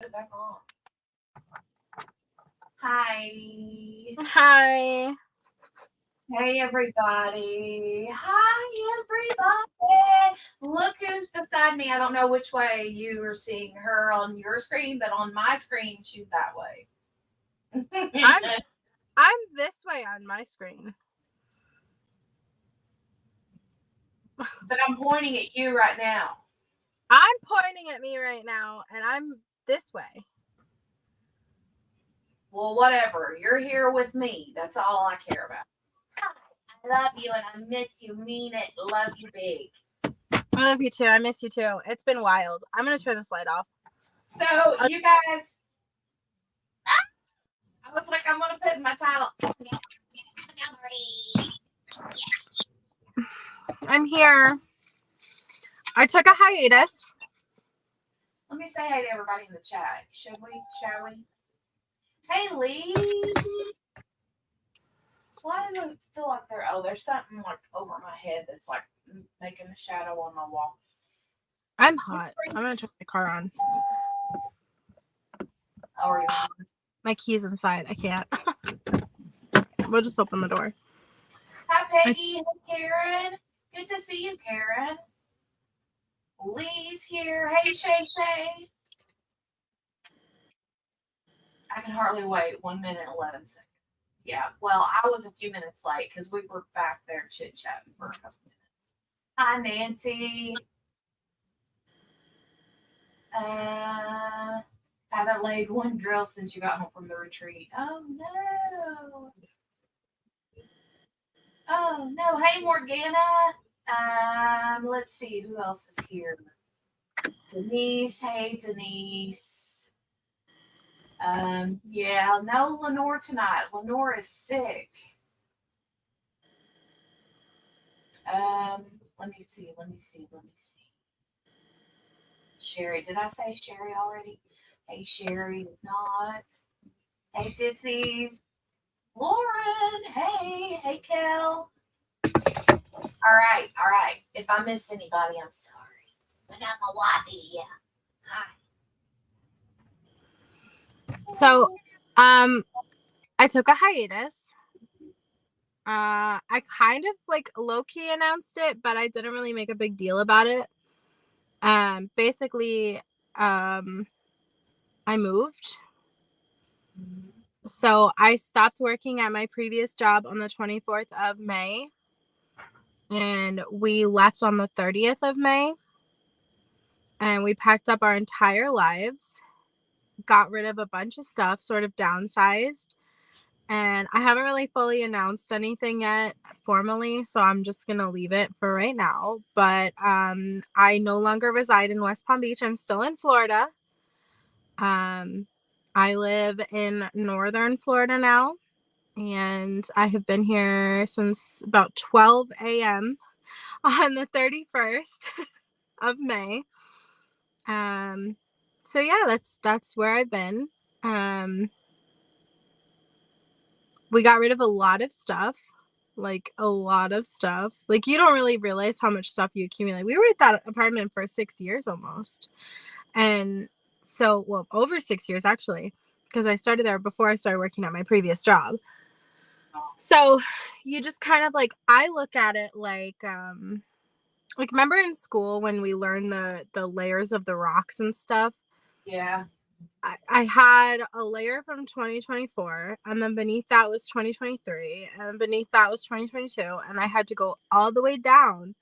Put it back on. Hi. Hi. Hey, everybody. Hi, everybody. Look who's beside me. I don't know which way you are seeing her on your screen, but on my screen, she's that way. I'm this way on my screen. But I'm pointing at you right now. I'm pointing at me right now, and I'm this way. Well, whatever. You're here with me. That's all I care about. Hi, I love you and I miss you. Mean it. Love you big. I love you too. I miss you too. It's been wild. I'm going to turn this light off. So, you guys, I was like, I'm going to put my title. I'm here. I took a hiatus. Let me say hey to everybody in the chat. Shall we? Hey, Lee. Why does it feel like there's something like over my head that's like making a shadow on my wall. I'm hot. I'm going to turn my car on. How are you? My key's inside. I can't. We'll just open the door. Hi, Peggy. Hey, Karen. Good to see you, Karen. Lee's here. Hey, Shay. I can hardly wait. 1 minute, 11 seconds. Yeah, well, I was a few minutes late because we were back there chit-chatting for a couple minutes. Hi, Nancy. Haven't laid one drill since you got home from the retreat. Oh, no. Hey, Morgana. Let's see. Who else is here? Denise. Hey, Denise. Yeah, no Lenore tonight. Lenore is sick. Let me see. Sherry, did I say Sherry already? Hey, Sherry, not. Hey, Ditsies. Lauren, hey, Kel. All right. If I missed anybody, I'm sorry. But I'm a wifey, yeah. Hi. So, I took a hiatus. I kind of like low-key announced it, but I didn't really make a big deal about it. Basically, I moved. So I stopped working at my previous job on the 24th of May, and we left on the 30th of May, and we packed up our entire lives, got rid of a bunch of stuff, sort of downsized. And I haven't really fully announced anything yet formally, so I'm just going to leave it for right now. But I no longer reside in West Palm Beach. I'm still in Florida. I live in northern Florida now, and I have been here since about 12 a.m. on the 31st of May. So yeah, that's where I've been. We got rid of a lot of stuff. Like you don't really realize how much stuff you accumulate. We were at that apartment for 6 years almost. And so, well, over 6 years actually, because I started there before I started working at my previous job. So you just kind of like, I look at it like remember in school when we learned the layers of the rocks and stuff? Yeah. I had a layer from 2024, and then beneath that was 2023, and beneath that was 2022, and I had to go all the way down.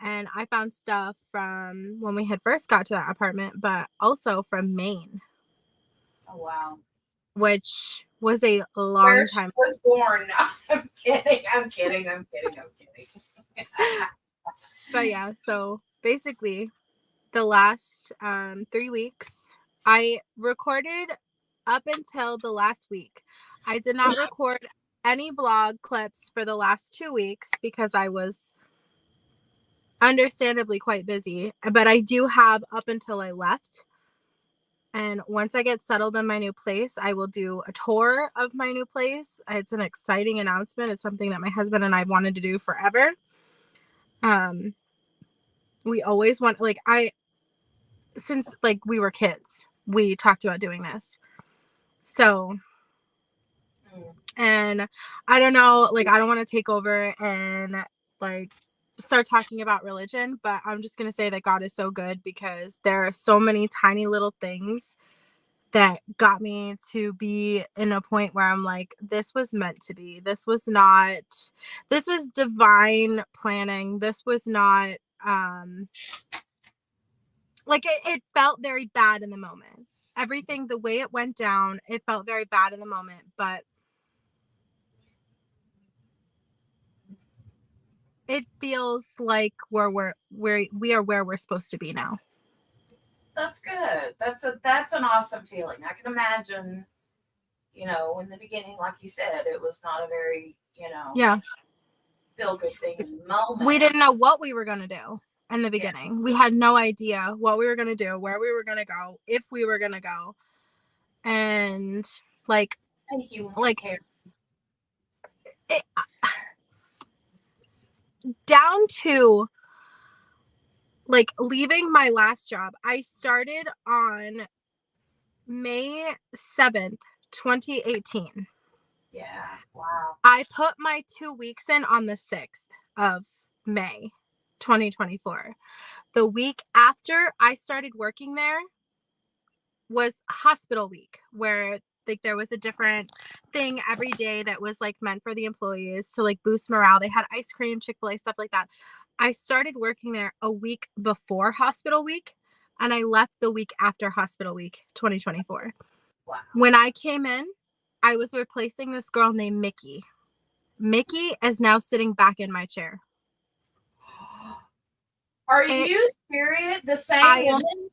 And I found stuff from when we had first got to that apartment, but also from Maine. Oh, wow. Which was a long Where time. She was born. I'm kidding. But yeah, so basically the last 3 weeks, I recorded up until the last week. I did not record any blog clips for the last 2 weeks because I was understandably quite busy, but I do have up until I left. And once I get settled in my new place, I will do a tour of my new place. It's an exciting announcement. It's something that my husband and I wanted to do forever. We always want, since we were kids. we talked about doing this. So, and I don't know, like, I don't want to take over and like start talking about religion, but I'm just going to say that God is so good because there are so many tiny little things that got me to be in a point where I'm like, this was meant to be. This was divine planning. This was not, like it felt very bad in the moment. Everything, the way it went down, it felt very bad in the moment, but it feels like we are where we're supposed to be now. That's good. That's an awesome feeling. I can imagine, in the beginning, like you said, it was not a very, Yeah. feel good thing in the moment. We didn't know what we were going to do in the beginning. Yeah. We had no idea what we were going to do, where we were going to go, if we were going to go. And like, down to like leaving my last job, I started on May 7th, 2018. Yeah. Wow. I put my 2 weeks in on the 6th of May, 2024. The week after I started working there was hospital week, where like there was a different thing every day that was like meant for the employees to like boost morale. They had ice cream, Chick-fil-A, stuff like that. I started working there a week before hospital week, and I left the week after hospital week, 2024. Wow. When I came in, I was replacing this girl named Mickey. Mickey is now sitting back in my chair. Are you serious? The same woman?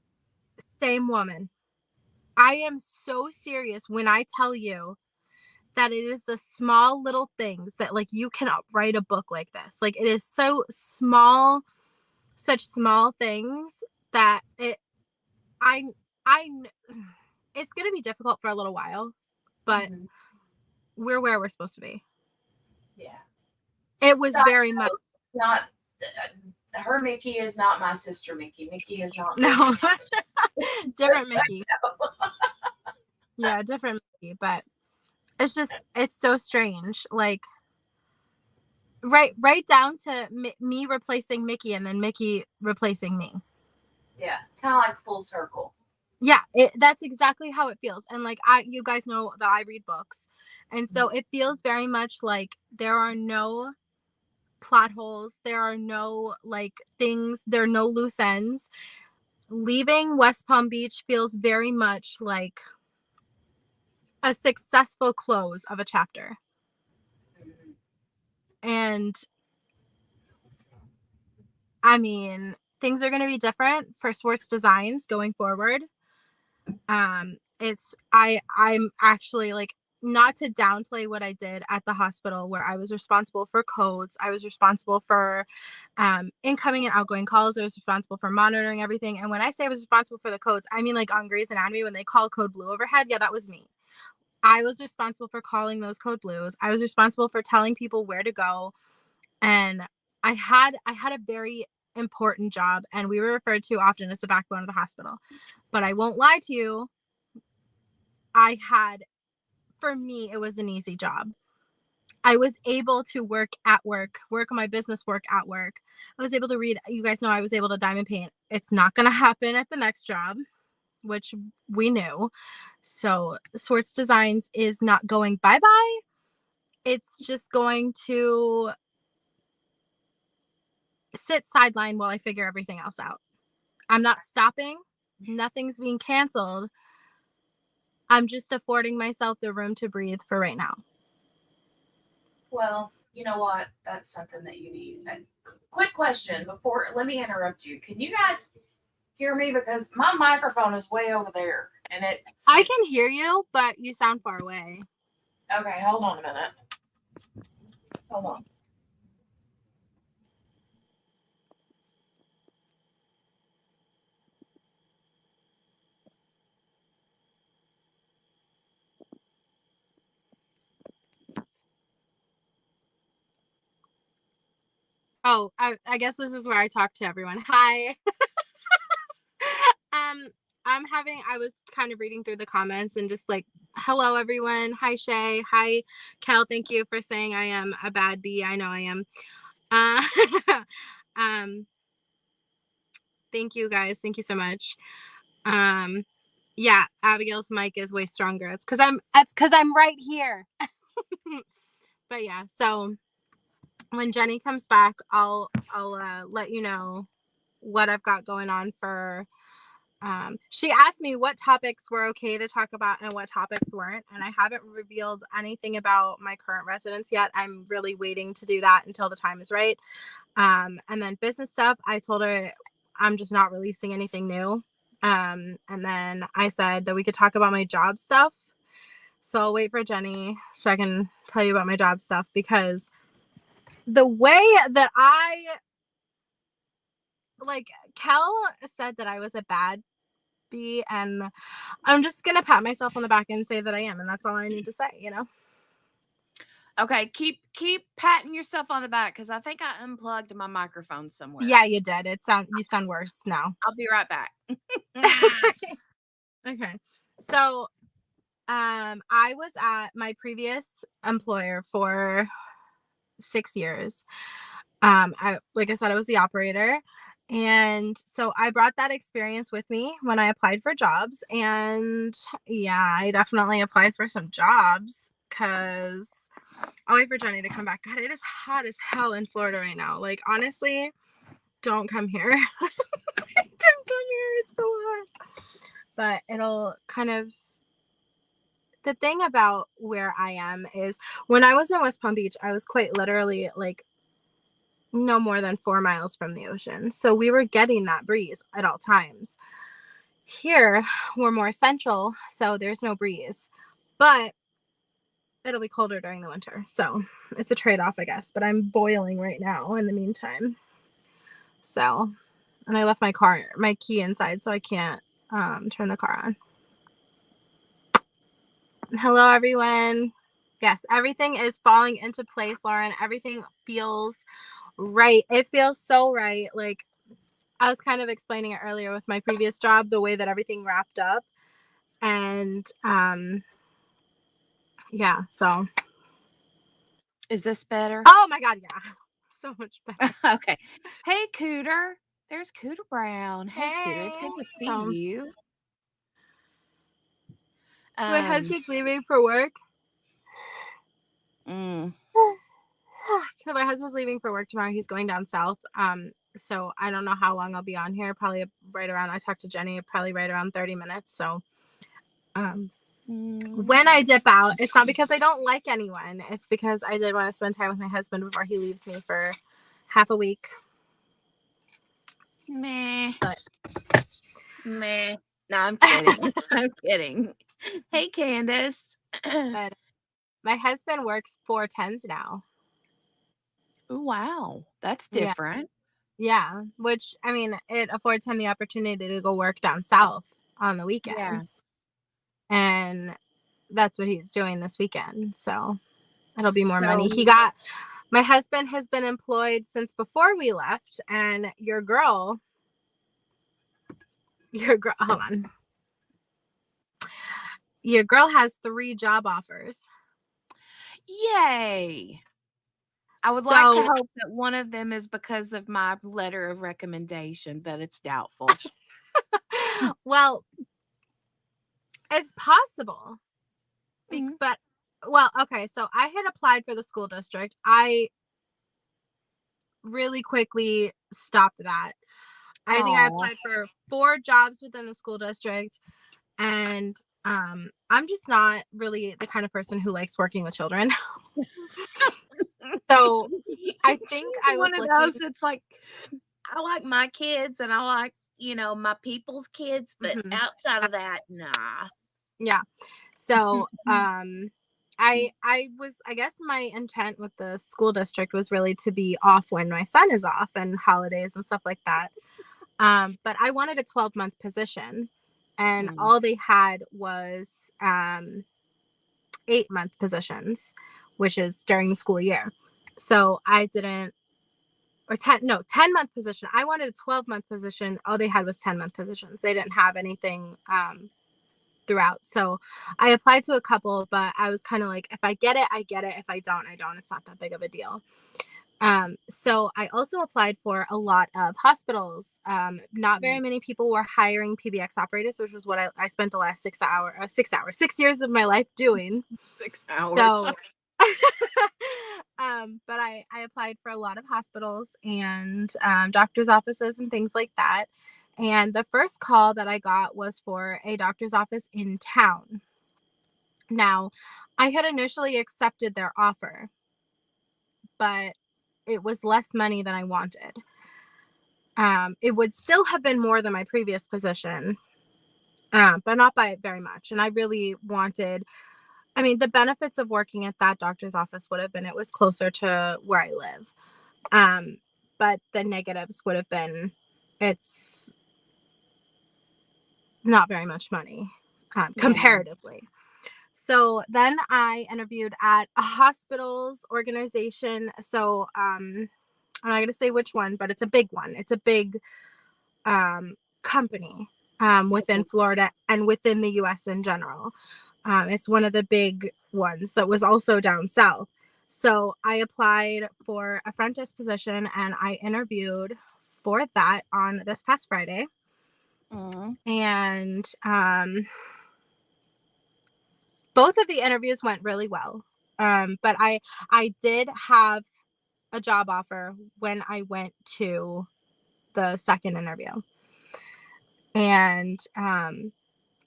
Same woman. I am so serious when I tell you that it is the small little things that like you cannot write a book like this. Like it is so small, such small things that it's going to be difficult for a little while, but we're where we're supposed to be. Yeah. It was very much not her Mickey is not my sister Mickey. Mickey is not no different Mickey. Yeah, different Mickey, but it's so strange. Like right down to me replacing Mickey and then Mickey replacing me. Yeah, kind of like full circle. Yeah, that's exactly how it feels. And like you guys know that I read books, and so it feels very much like there are no plot holes, there are no like things, there are no loose ends. Leaving West Palm Beach feels very much like a successful close of a chapter. And I mean, things are going to be different for Swartz Designs going forward. I'm actually like, not to downplay what I did at the hospital, where I was responsible for codes. I was responsible for incoming and outgoing calls. I was responsible for monitoring everything. And when I say I was responsible for the codes, I mean like on Grey's Anatomy when they call code blue overhead. Yeah, that was me. I was responsible for calling those code blues. I was responsible for telling people where to go. And I had a very important job, and we were referred to often as the backbone of the hospital. But I won't lie to you, for me, it was an easy job. I was able to work on my business work at work. I was able to read. You guys know I was able to diamond paint. It's not going to happen at the next job, which we knew. So Swartz Designs is not going bye-bye. It's just going to sit sideline while I figure everything else out. I'm not stopping. Nothing's being canceled. I'm just affording myself the room to breathe for right now. Well, you know what? That's something that you need. And quick question let me interrupt you. Can you guys hear me? Because my microphone is way over there. And I can hear you, but you sound far away. Okay, hold on a minute. Hold on. Oh, I guess this is where I talk to everyone. Hi. I was kind of reading through the comments and just like, hello everyone. Hi Shay. Hi Kel. Thank you for saying I am a bad bee. I know I am. Um, thank you guys. Thank you so much. Yeah, Abigail's mic is way stronger. It's because I'm right here. But yeah, so when Jenny comes back, I'll let you know what I've got going on for. She asked me what topics were okay to talk about and what topics weren't, and I haven't revealed anything about my current residence yet. I'm really waiting to do that until the time is right. And then business stuff, I told her I'm just not releasing anything new. And then I said that we could talk about my job stuff. So I'll wait for Jenny so I can tell you about my job stuff, because the way that Kel said that I was a bad bee, and I'm just gonna pat myself on the back and say that I am, and that's all I need to say, you know. Okay, keep patting yourself on the back, because I think I unplugged my microphone somewhere. Yeah, you did. You sound worse now. I'll be right back. Okay. So I was at my previous employer for 6 years. Like I said, I was the operator. And so I brought that experience with me when I applied for jobs. And yeah, I definitely applied for some jobs because I'll wait for Jenny to come back. God, it is hot as hell in Florida right now. Like, honestly, don't come here. Don't come here. It's so hot. But it'll kind of. The thing about where I am is when I was in West Palm Beach, I was quite literally like no more than 4 miles from the ocean. So we were getting that breeze at all times. Here, we're more central, so there's no breeze. But it'll be colder during the winter. So it's a trade-off, I guess. But I'm boiling right now in the meantime. So, and I left my key inside, so I can't turn the car on. Hello, everyone. Yes, everything is falling into place, Lauren. Everything feels right. It feels so right. Like, I was kind of explaining it earlier with my previous job, the way that everything wrapped up. And yeah, so. Is this better? Oh my God, yeah. So much better. Okay. Hey, Cooter. There's Cooter Brown. Hey, Cooter. It's good to see you. My husband's leaving for work. So my husband's leaving for work tomorrow. He's going down south. So I don't know how long I'll be on here. Probably right around, I talked to Jenny, probably right around 30 minutes. So when I dip out, it's not because I don't like anyone. It's because I did want to spend time with my husband before he leaves me for half a week. Meh. No, I'm kidding. I'm kidding. Hey, Candace. But my husband works 4/10s now. Oh, wow. That's different. Yeah. Which, I mean, it affords him the opportunity to go work down south on the weekends. Yeah. And that's what he's doing this weekend. So it'll be more money. My husband has been employed since before we left, and your girl, hold on. Your girl has 3 job offers. Yay. I would like to hope that one of them is because of my letter of recommendation, but it's doubtful. Well, it's possible. But, well, okay, so I had applied for the school district. I really quickly stopped that. I think I applied for 4 jobs within the school district, and I'm just not really the kind of person who likes working with children. So I think I was one of those that's like, I like my kids and I like, my people's kids, but outside of that, nah. Yeah. So I guess my intent with the school district was really to be off when my son is off and holidays and stuff like that. But I wanted a 12-month position, and all they had was 8-month positions, which is during the school year. So I didn't or 10-month position. I wanted a 12-month position. All they had was 10-month positions. They didn't have anything throughout. So I applied to a couple, but I was kind of like, if I get it, I get it. If I don't, I don't. It's not that big of a deal. So I also applied for a lot of hospitals. Not very many people were hiring PBX operators, which was what I spent the last 6 years of my life doing. 6 hours. So, but I applied for a lot of hospitals and doctor's offices and things like that. And the first call that I got was for a doctor's office in town. Now, I had initially accepted their offer, but it was less money than I wanted. It would still have been more than my previous position, but not by very much. And I really wanted, I mean, the benefits of working at that doctor's office would have been, it was closer to where I live. But the negatives would have been, it's not very much money, comparatively. So then I interviewed at a hospital's organization. So, I'm not going to say which one, but it's a big one. It's a big company within Florida and within the U.S. in general. It's one of the big ones that was also down south. So I applied for a front desk position and I interviewed for that on this past Friday. And both of the interviews went really well. But I did have a job offer when I went to the second interview. And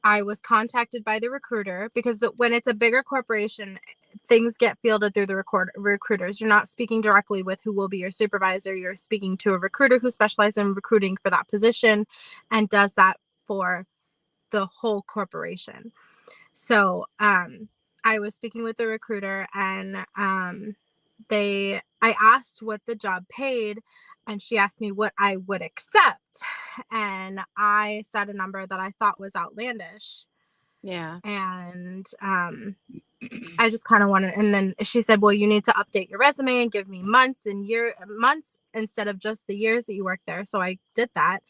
I was contacted by the recruiter because when it's a bigger corporation, things get fielded through the recruiters. You're not speaking directly with who will be your supervisor. You're speaking to a recruiter who specializes in recruiting for that position and does that for the whole corporation. So I was speaking with the recruiter and I asked what the job paid and she asked me what I would accept. And I said a number that I thought was outlandish. Yeah. And I just kind of wanted, and then she said, well, you need to update your resume and give me months instead of just the years that you worked there. So I did that.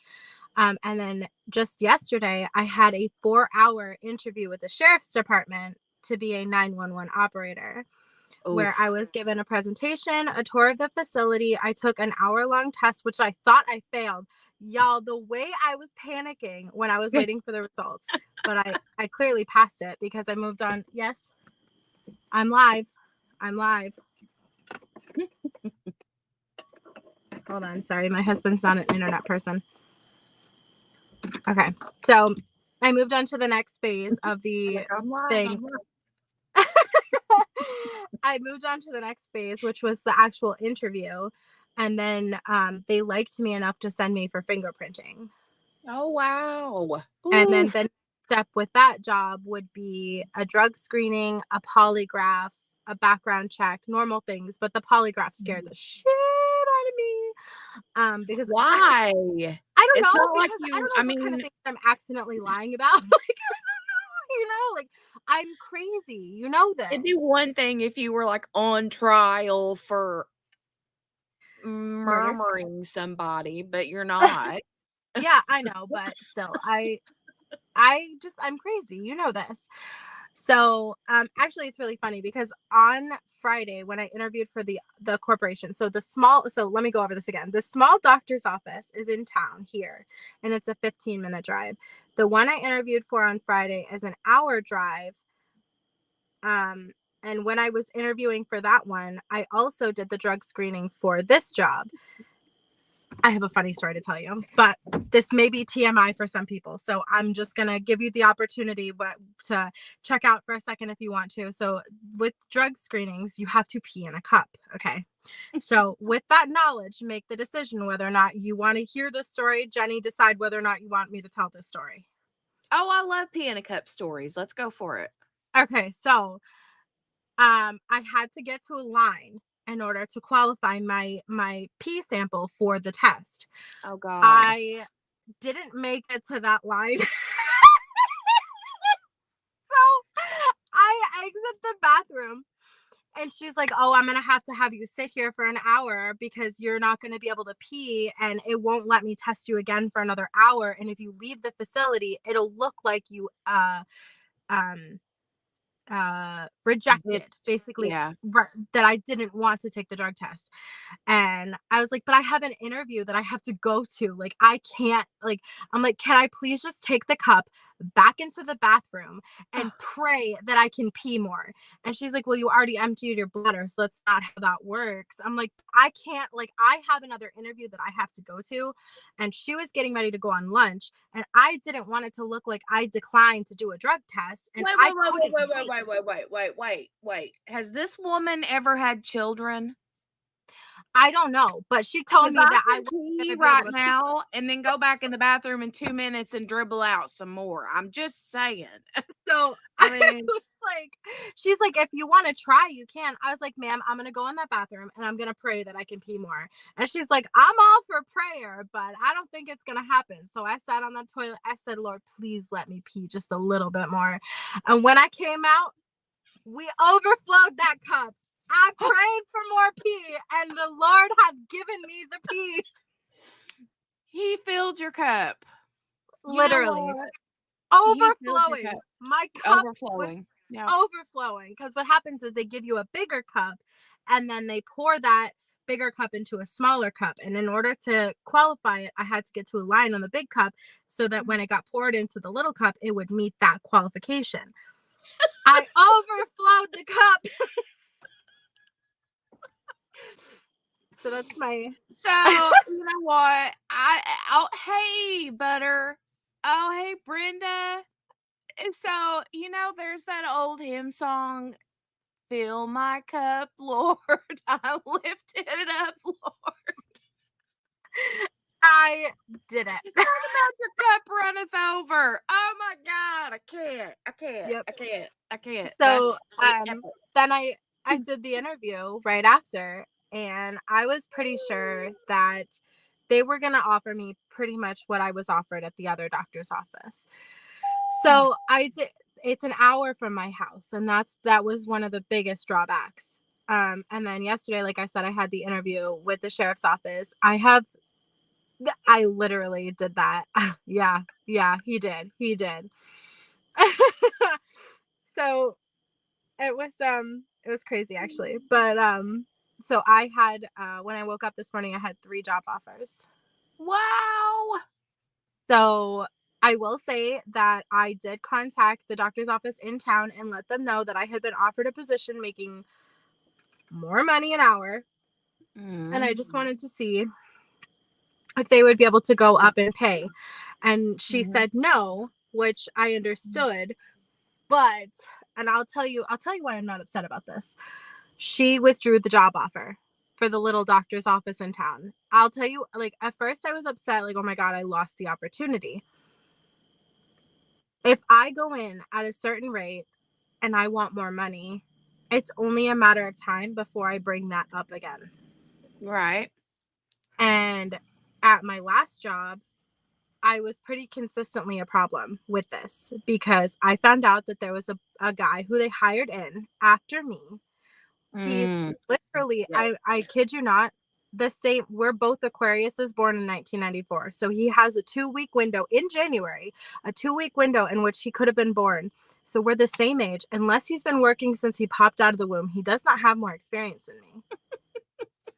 And then just yesterday, I had a 4-hour interview with the sheriff's department to be a 911 operator. Oof. Where I was given a presentation, a tour of the facility. I took an hour-long test, which I thought I failed. Y'all, the way I was panicking when I was waiting for the results, but I clearly passed it because I moved on. Yes, I'm live. Hold on. Sorry, my husband's not an internet person. Okay, so I moved on to the next phase of the thing. I moved on to the next phase, which was the actual interview. And then they liked me enough to send me for fingerprinting. Oh, wow. And then the next step with that job would be a drug screening, a polygraph, a background check, normal things. But the polygraph scared the shit out of me. Because why? I don't know. Because I don't know what kind of things I'm accidentally lying about. Like, like I'm crazy. You know this. It'd be one thing if you were like on trial for murdering somebody, but you're not. Yeah, I know, but still, I'm crazy. You know this. So, actually, it's really funny because on Friday when I interviewed for the corporation, so let me go over this again. The small doctor's office is in town here, and it's a 15-minute drive. The one I interviewed for on Friday is an hour drive. And when I was interviewing for that one, I also did the drug screening for this job. I have a funny story to tell you, but this may be TMI for some people. So I'm just going to give you the opportunity to check out for a second if you want to. So with drug screenings, you have to pee in a cup. Okay. So with that knowledge, make the decision whether or not you want to hear this story. Jenny, decide whether or not you want me to tell this story. Oh, I love pee in a cup stories. Let's go for it. Okay. So I had to get to a line in order to qualify my pee sample for the test. Oh God. I didn't make it to that line. So I exit the bathroom And she's like, oh, I'm going to have you sit here for an hour because you're not going to be able to pee and it won't let me test you again for another hour. And if you leave the facility, it'll look like you rejected, basically, Yeah. that I didn't want to take the drug test. And I was like, but I have an interview that I have to go to. Like, I can't, like, I'm like, can I please just take the cup back into the bathroom and pray that I can pee more? And she's like, well, you already emptied your bladder, so that's not how that works. I'm like, I can't, like, I have another interview that I have to go to. And she was getting ready to go on lunch. And I didn't want it to look like I declined to do a drug test. And Wait. Has this woman ever had children? I don't know, but she told me that I was pee right now and then go back in the bathroom in 2 minutes and dribble out some more. I'm just saying. So I mean, was like, she's like, if you want to try, you can. I was like, ma'am, I'm gonna go in that bathroom and I'm gonna pray that I can pee more. And she's like, I'm all for prayer, but I don't think it's gonna happen. So I sat on that toilet. I said, Lord, please let me pee just a little bit more. And when I came out, we overflowed that cup. I prayed for more pee, and the Lord had given me the pee. He filled your cup. Literally. Overflowing. My cup was overflowing. Because what happens is they give you a bigger cup, and then they pour that bigger cup into a smaller cup. And in order to qualify it, I had to get to a line on the big cup so that when it got poured into the little cup, it would meet that qualification. I overflowed the cup. So that's my. So you know what? Hey Butter. Oh hey Brenda. So you know there's that old hymn song, "Fill my cup, Lord, I lift it up, Lord." I did it. Your cup runneth over. Oh my God, I can't. So then I did the interview right after, and I was pretty sure that they were going to offer me pretty much what I was offered at the other doctor's office. So I did. It's an hour from my house, and that was one of the biggest drawbacks. And then yesterday, like I said, I had the interview with the sheriff's office. I literally did that. Yeah, he did. So it was crazy actually. But so I had when I woke up this morning, I had 3 job offers. Wow. So I will say that I did contact the doctor's office in town and let them know that I had been offered a position making more money an hour. And I just wanted to see if they would be able to go up in pay. And she said no, which I understood. But, and I'll tell you why I'm not upset about this. She withdrew the job offer for the little doctor's office in town. I'll tell you, like, at first I was upset, like, oh my God, I lost the opportunity. If I go in at a certain rate and I want more money, it's only a matter of time before I bring that up again. Right. And at my last job, I was pretty consistently a problem with this because I found out that there was a guy who they hired in after me. He's literally, I kid you not, the same. We're both Aquariuses born in 1994. So he has a 2-week window in January, a 2-week window in which he could have been born. So we're the same age. Unless he's been working since he popped out of the womb, he does not have more experience than me.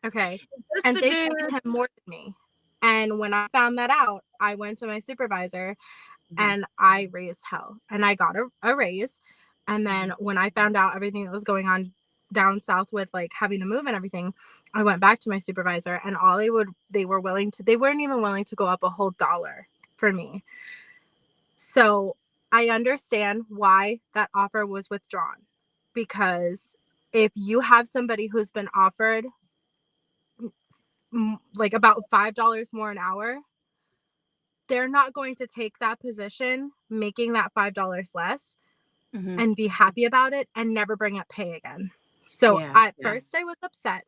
Okay. And they paid him more than me. And when I found that out, I went to my supervisor and I raised hell. And I got a raise. And then when I found out everything that was going on down south with like having to move and everything, I went back to my supervisor and they weren't even willing to go up a whole $1 for me. So I understand why that offer was withdrawn, because if you have somebody who's been offered like about $5 more an hour, they're not going to take that position, making that $5 less and be happy about it and never bring up pay again. So at first I was upset.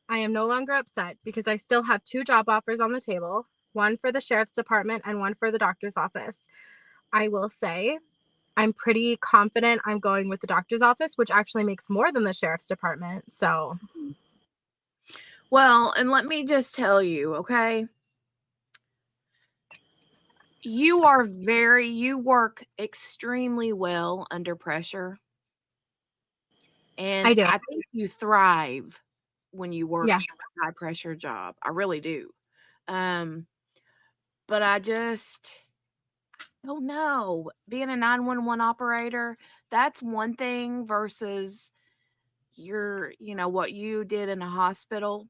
I am no longer upset because I still have 2 job offers on the table, one for the sheriff's department and one for the doctor's office. I will say I'm pretty confident I'm going with the doctor's office, which actually makes more than the sheriff's department. So, Well, and let me just tell you, okay? You work extremely well under pressure. And I do. I think you thrive when you work Yeah. a high pressure job. I really do. Um, but I just don't know. Being a 911 operator, that's one thing versus what you did in a hospital.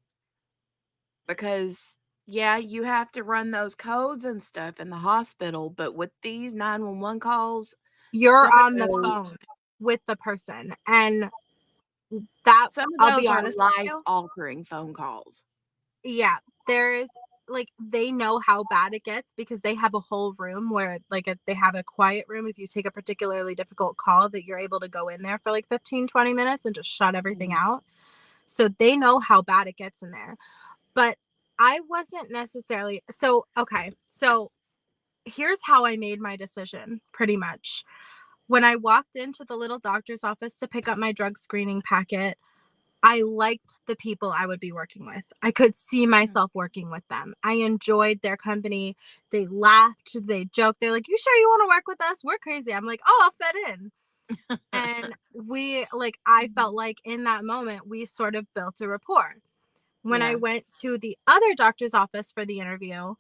Because yeah, you have to run those codes and stuff in the hospital, but with these 911 calls, You're some of on the those phone with the person. And that, some of I'll those be are honest with life you. altering phone calls. Yeah. There's like, they know how bad it gets because they have a whole room where they have a quiet room. If you take a particularly difficult call, that you're able to go in there for like 15-20 minutes and just shut everything out. So they know how bad it gets in there. But I wasn't necessarily okay. So here's how I made my decision pretty much. When I walked into the little doctor's office to pick up my drug screening packet, I liked the people I would be working with. I could see myself working with them. I enjoyed their company. They laughed, they joked. They're like, "You sure you want to work with us? We're crazy." I'm like, "Oh, I'll fit in." And I felt like in that moment, we sort of built a rapport. When I Yeah. went to the other doctor's office for the interview,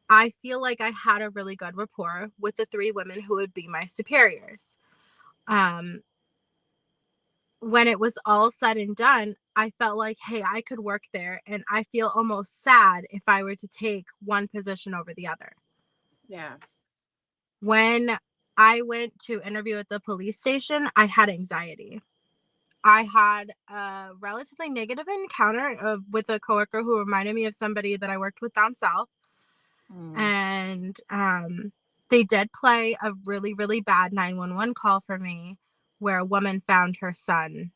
I feel like I had a really good rapport with the 3 women who would be my superiors. Um, when it was all said and done, I felt like, hey, I could work there. And I feel almost sad if I were to take one position over the other. Yeah. When I went to interview at the police station, I had anxiety. I had a relatively negative encounter with a coworker who reminded me of somebody that I worked with down south. And they did play a really, really bad 911 call for me where a woman found her son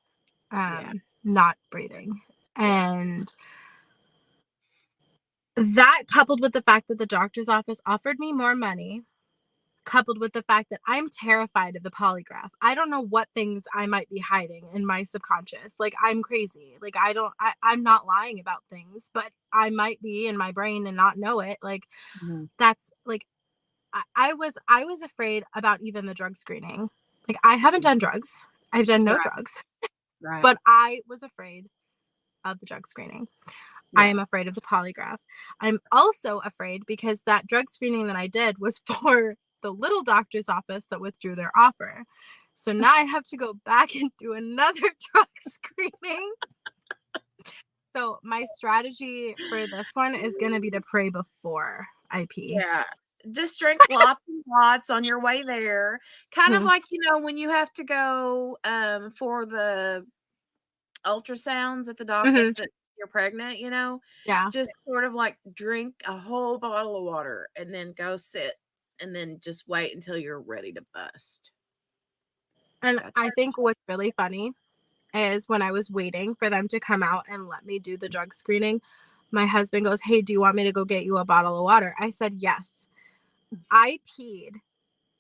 Yeah. not breathing. Yeah. And that, coupled with the fact that the doctor's office offered me more money, coupled with the fact that I'm terrified of the polygraph. I don't know what things I might be hiding in my subconscious. Like, I'm crazy. Like, I'm not lying about things, but I might be in my brain and not know it. Like, that's like, I was afraid about even the drug screening. Like, I haven't done drugs. I've done no Right. drugs, Right. but I was afraid of the drug screening. I Yeah. am afraid of the polygraph. I'm also afraid because that drug screening that I did was for the little doctor's office that withdrew their offer. So now I have to go back and do another drug screening. So my strategy for this one is going to be to pray before I pee. Yeah. Just drink lots and lots on your way there. Kind of Hmm. like, when you have to go for the ultrasounds at the doctor Hmm. that you're pregnant. Yeah. Just sort of like drink a whole bottle of water and then go sit and then just wait until you're ready to bust. And That's I think what's really funny is when I was waiting for them to come out and let me do the drug screening, my husband goes, "Hey, do you want me to go get you a bottle of water?" I said, "Yes." I peed,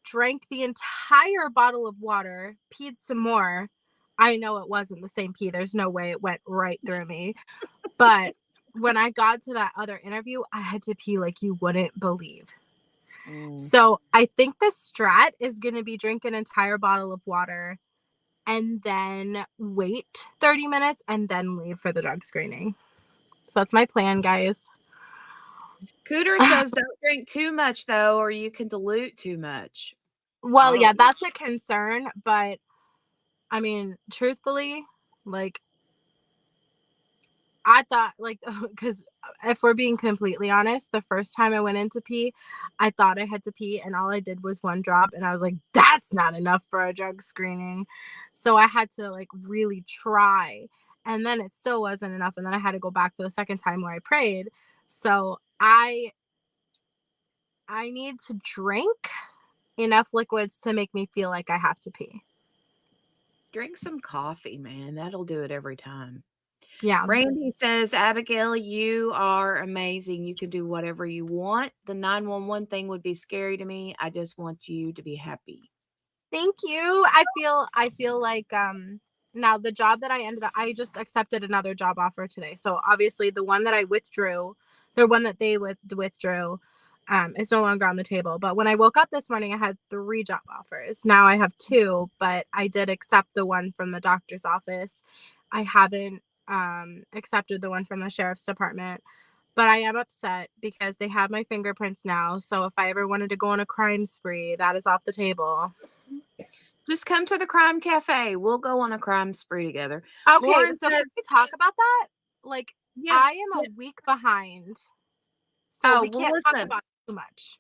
drank the entire bottle of water, peed some more. I know it wasn't the same pee. There's no way it went right through me. But when I got to that other interview, I had to pee like you wouldn't believe. So I think the strat is going to be drink an entire bottle of water and then wait 30 minutes and then leave for the drug screening. So that's my plan, guys. Cooter says don't drink too much though, or you can dilute too much. Well, Oh, yeah, that's a concern, but I mean, truthfully, like, I thought, like, because if we're being completely honest, the first time I went in to pee, I thought I had to pee, and all I did was 1 drop, and I was like, that's not enough for a drug screening. So I had to, like, really try, and then it still wasn't enough, and then I had to go back for the second time where I prayed. So I need to drink enough liquids to make me feel like I have to pee. drink some coffee, man. That'll do it every time. Yeah. Randy says, Abigail, you are amazing. You can do whatever you want. The 911 thing would be scary to me. I just want you to be happy. Thank you. I feel like now the job that I just accepted another job offer today. So obviously the one that I withdrew, the one that they withdrew, is no longer on the table. But when I woke up this morning, I had 3 job offers. Now I have 2, but I did accept the one from the doctor's office. I haven't accepted the one from the sheriff's department. But I am upset because they have my fingerprints now. So if I ever wanted to go on a crime spree, that is off the table. Just come to the crime cafe. We'll go on a crime spree together. Okay, Lauren so says, can we talk about that? Like, yeah. I am a week behind, so Oh, we well, can't talk listen. about it too much.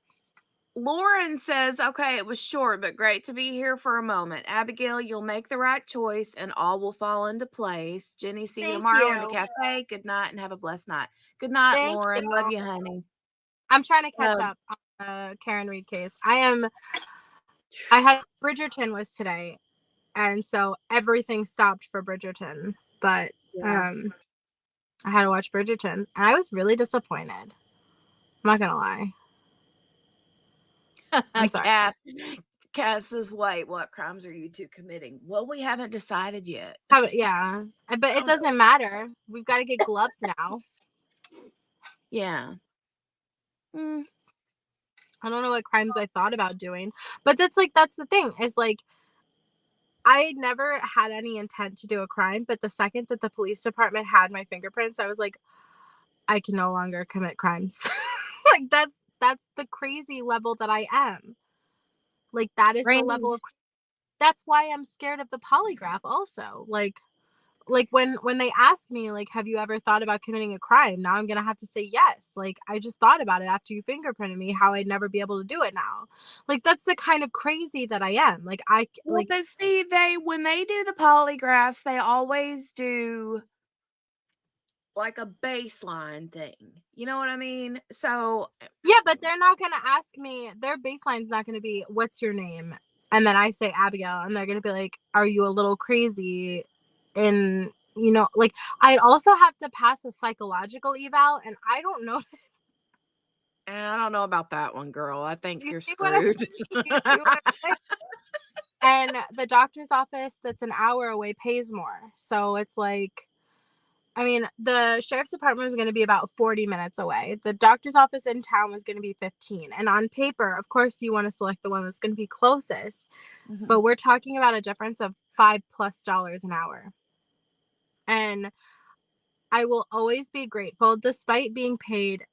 Lauren says, okay, it was short, but great to be here for a moment. Abigail, you'll make the right choice and all will fall into place. Jenny, see you Thank tomorrow in the you. cafe. Good night and have a blessed night. Good night, Thank Lauren. you. Love you, honey. I'm trying to catch up on the Karen Reed case. I had Bridgerton was today, and so everything stopped for Bridgerton. But Yeah. I had to watch Bridgerton, and I was really disappointed. I'm not gonna lie. I'm sorry. Cass says, wait, what crimes are you two committing? Well, we haven't decided yet. Yeah, but it doesn't matter. We've got to get gloves now. Yeah. I don't know what crimes I thought about doing, but that's the thing is like, I never had any intent to do a crime, but the second that the police department had my fingerprints, I was like, I can no longer commit crimes. Like that's the crazy level that I am. Like that is the level of. That's why I'm scared of the polygraph. Also, like when they ask me like, have you ever thought about committing a crime? Now I'm gonna have to say yes. Like I just thought about it after you fingerprinted me, how I'd never be able to do it now. Like that's the kind of crazy that I am. Like but see, when they do the polygraphs, they always do like a baseline thing. You know what I mean? So yeah, but they're not gonna ask me. Their baseline's not gonna be, what's your name? And then I say Abigail, and they're gonna be like, are you a little crazy? And like I'd also have to pass a psychological eval, and I don't know. I don't know about that one, girl. I think you're You see screwed. what I'm saying? And the doctor's office that's an hour away pays more. So it's like, I mean, the sheriff's department is going to be about 40 minutes away. The doctor's office in town was going to be 15. And on paper, of course, you want to select the one that's going to be closest. Mhm. But we're talking about a difference of $5+ an hour. And I will always be grateful, despite being paid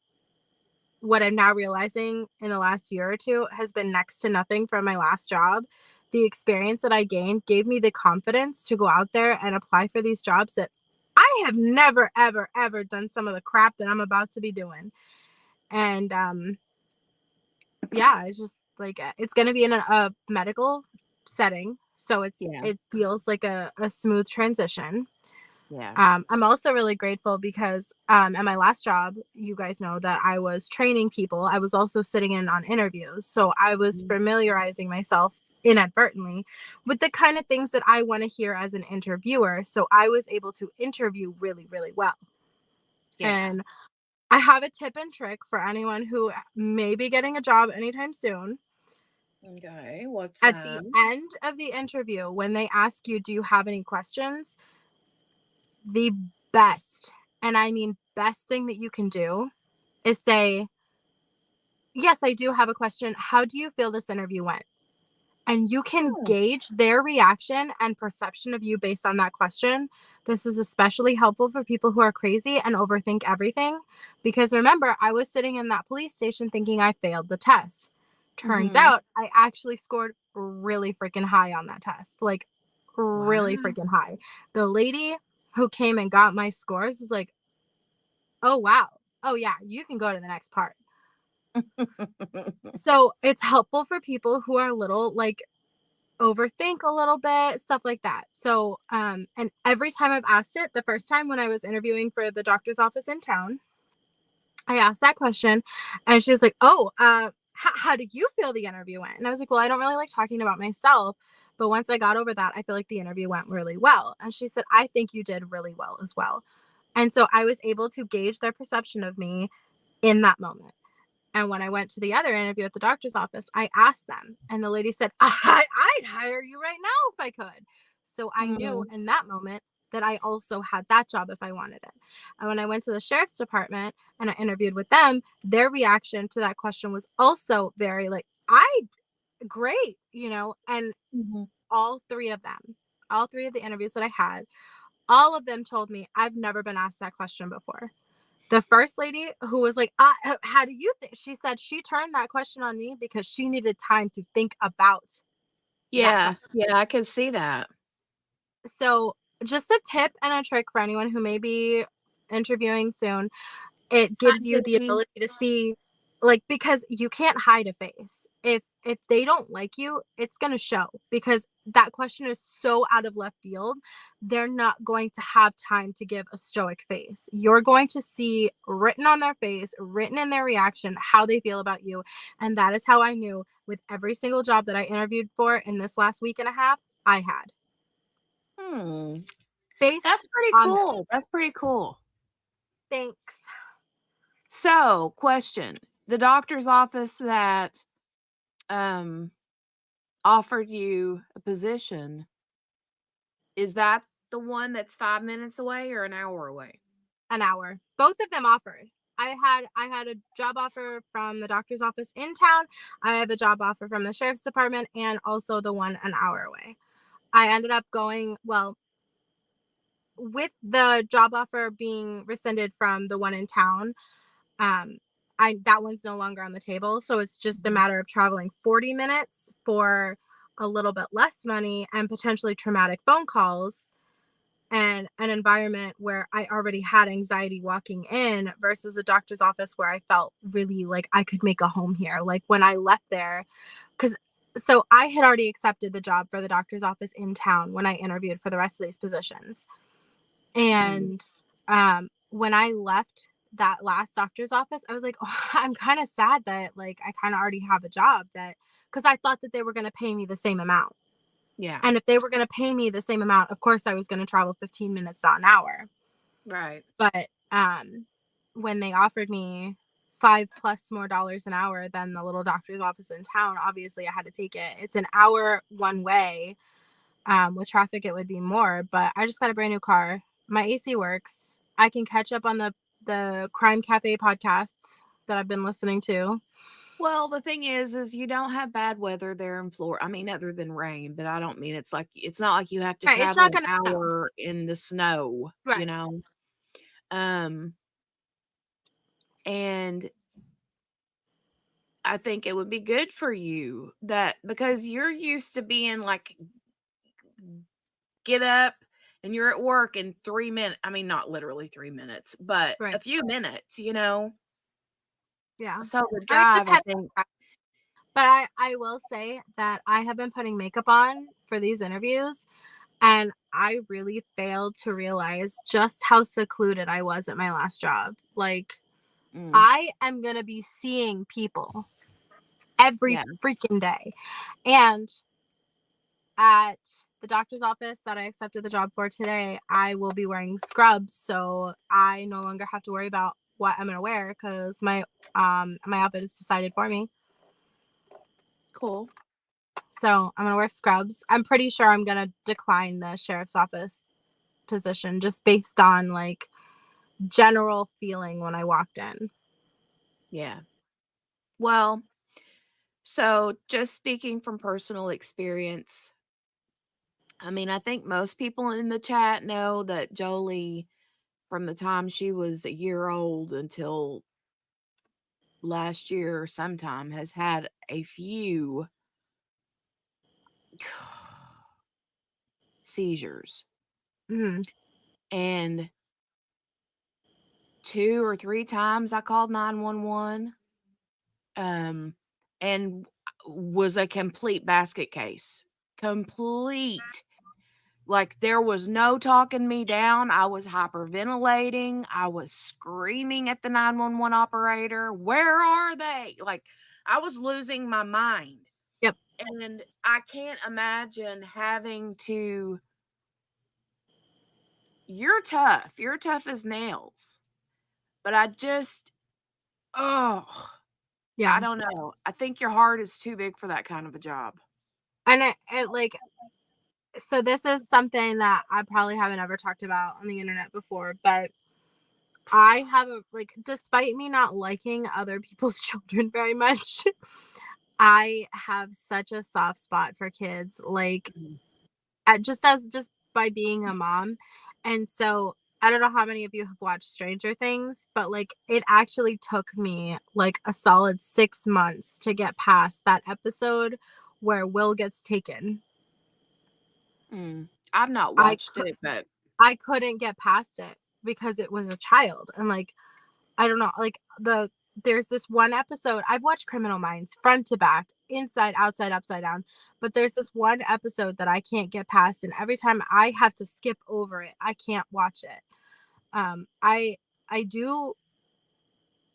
what I'm now realizing in the last year or two has been next to nothing from my last job. The experience that I gained gave me the confidence to go out there and apply for these jobs that I have never, ever, ever done some of the crap that I'm about to be doing. And yeah, it's just like, it's going to be in a medical setting. So it feels like a smooth transition. Yeah. I'm also really grateful because at my last job, you guys know that I was training people. I was also sitting in on interviews. So I was familiarizing myself inadvertently with the kind of things that I want to hear as an interviewer. So I was able to interview really, really well. Yeah. And I have a tip and trick for anyone who may be getting a job anytime soon. Okay, what's at the end of the interview, when they ask you, do you have any questions? The best, and I mean best thing that you can do is say, yes, I do have a question. How do you feel this interview went? And you can gauge their reaction and perception of you based on that question. This is especially helpful for people who are crazy and overthink everything. Because remember, I was sitting in that police station thinking I failed the test. Turns out I actually scored really freaking high on that test. Like, really freaking high. The lady who came and got my scores was like, oh, wow. Oh, yeah, you can go to the next part. So it's helpful for people who are a little like overthink a little bit, stuff like that. So and every time I've asked it, the first time when I was interviewing for the doctor's office in town, I asked that question and she was like, oh, how did you feel the interview went? And I was like, well, I don't really like talking about myself, but once I got over that, I feel like the interview went really well. And she said, I think you did really well as well. And so I was able to gauge their perception of me in that moment. And when I went to the other interview at the doctor's office, I asked them, and the lady said, I'd hire you right now if I could. So I knew Mm. in that moment that I also had that job if I wanted it. And when I went to the sheriff's department and I interviewed with them, their reaction to that question was also very like, great, and Mhm. all three of the interviews that I had, all of them told me I've never been asked that question before. The first lady who was like, how do you think? She said she turned that question on me because she needed time to think about that Yeah, question. yeah, I could see that. So, just a tip and a trick for anyone who may be interviewing soon, it Hi, gives you the Tiffany. ability to see, like, because you can't hide a face. If they don't like you, it's going to show, because that question is so out of left field. They're not going to have time to give a stoic face. You're going to see written on their face, written in their reaction, how they feel about you. And that is how I knew with every single job that I interviewed for in this last week and a half, I had Hmm, face that's pretty on their face. cool. That's pretty cool. Thanks. So, question. The doctor's office that um offered you a position, is that the one that's 5 minutes away or an hour away? An hour. Both of them offered. I had a job offer from the doctor's office in town. I have a job offer from the sheriff's department, and also the one an hour away. I ended up going, well, with the job offer being rescinded from the one in town. um I that one's no longer on the table, so it's just a Mhm. matter of traveling 40 minutes for a little bit less money and potentially traumatic phone calls, and an environment where I already had anxiety walking in, versus a doctor's office where I felt really like I could make a home here. Like when I left there, because so I had already accepted the job for the doctor's office in town when I interviewed for the rest of these positions. Mm, And when I left that last doctor's office, I was like, oh, I'm kind of sad that like I kind of already have a job, that because I thought that they were going to pay me the same amount. yeah, And if they were going to pay me the same amount, of course I was going to travel 15 minutes, not an hour. right. But when they offered me five plus more dollars an hour than the little doctor's office in town, obviously I had to take it. It's an hour one way. With traffic, it would be more, but I just got a brand new car. My AC works. I can catch up on the Crime Cafe podcasts that I've been listening to. Well, the thing is you don't have bad weather there in Florida. I mean, other than rain, but I don't mean it's not like you have to Right, it's travel not an gonna snow. hour in the snow, you Right. know? Um, and I think it would be good for you that because you're used to being like, get up and you're at work in 3 minutes. I mean, not literally 3 minutes, but a Right. few minutes, you know? Yeah. So the I mean, it drive, I depends. think, But I will say that I have been putting makeup on for these interviews, and I really failed to realize just how secluded I was at my last job. Like, mm, I am going to be seeing people every yeah, freaking day. And at the doctor's office that I accepted the job for today, I will be wearing scrubs, so I no longer have to worry about what I'm going to wear because my outfit is decided for me. cool. So I'm gonna wear scrubs. I'm pretty sure I'm gonna decline the sheriff's office position just based on like general feeling when I walked in. Yeah. Well, so just speaking from personal experience, I mean, I think most people in the chat know that Jolie, from the time she was a year old until last year or sometime, has had a few seizures. Mm-hmm. And 2 or 3 times I called 911, um, and was a complete basket case. Complete. Like, there was no talking me down. I was hyperventilating. I was screaming at the 911 operator, "Where are they?" Like, I was losing my mind. Yep. And I can't imagine having to you're tough. You're tough as nails. But I just oh. Yeah. I don't know. I think your heart is too big for that kind of a job. And it like, so this is something that I probably haven't ever talked about on the internet before, but I have despite me not liking other people's children very much, I have such a soft spot for kids, like, just by being a mom. And so I don't know how many of you have watched Stranger Things, but like it actually took me like a solid 6 months to get past that episode where Will gets taken. I've not watched it, but I couldn't get past it because it was a child. And like, I don't know, like there's this one episode. I've watched Criminal Minds front to back, inside, outside, upside down, but there's this one episode that I can't get past, and every time I have to skip over it, I can't watch it. I do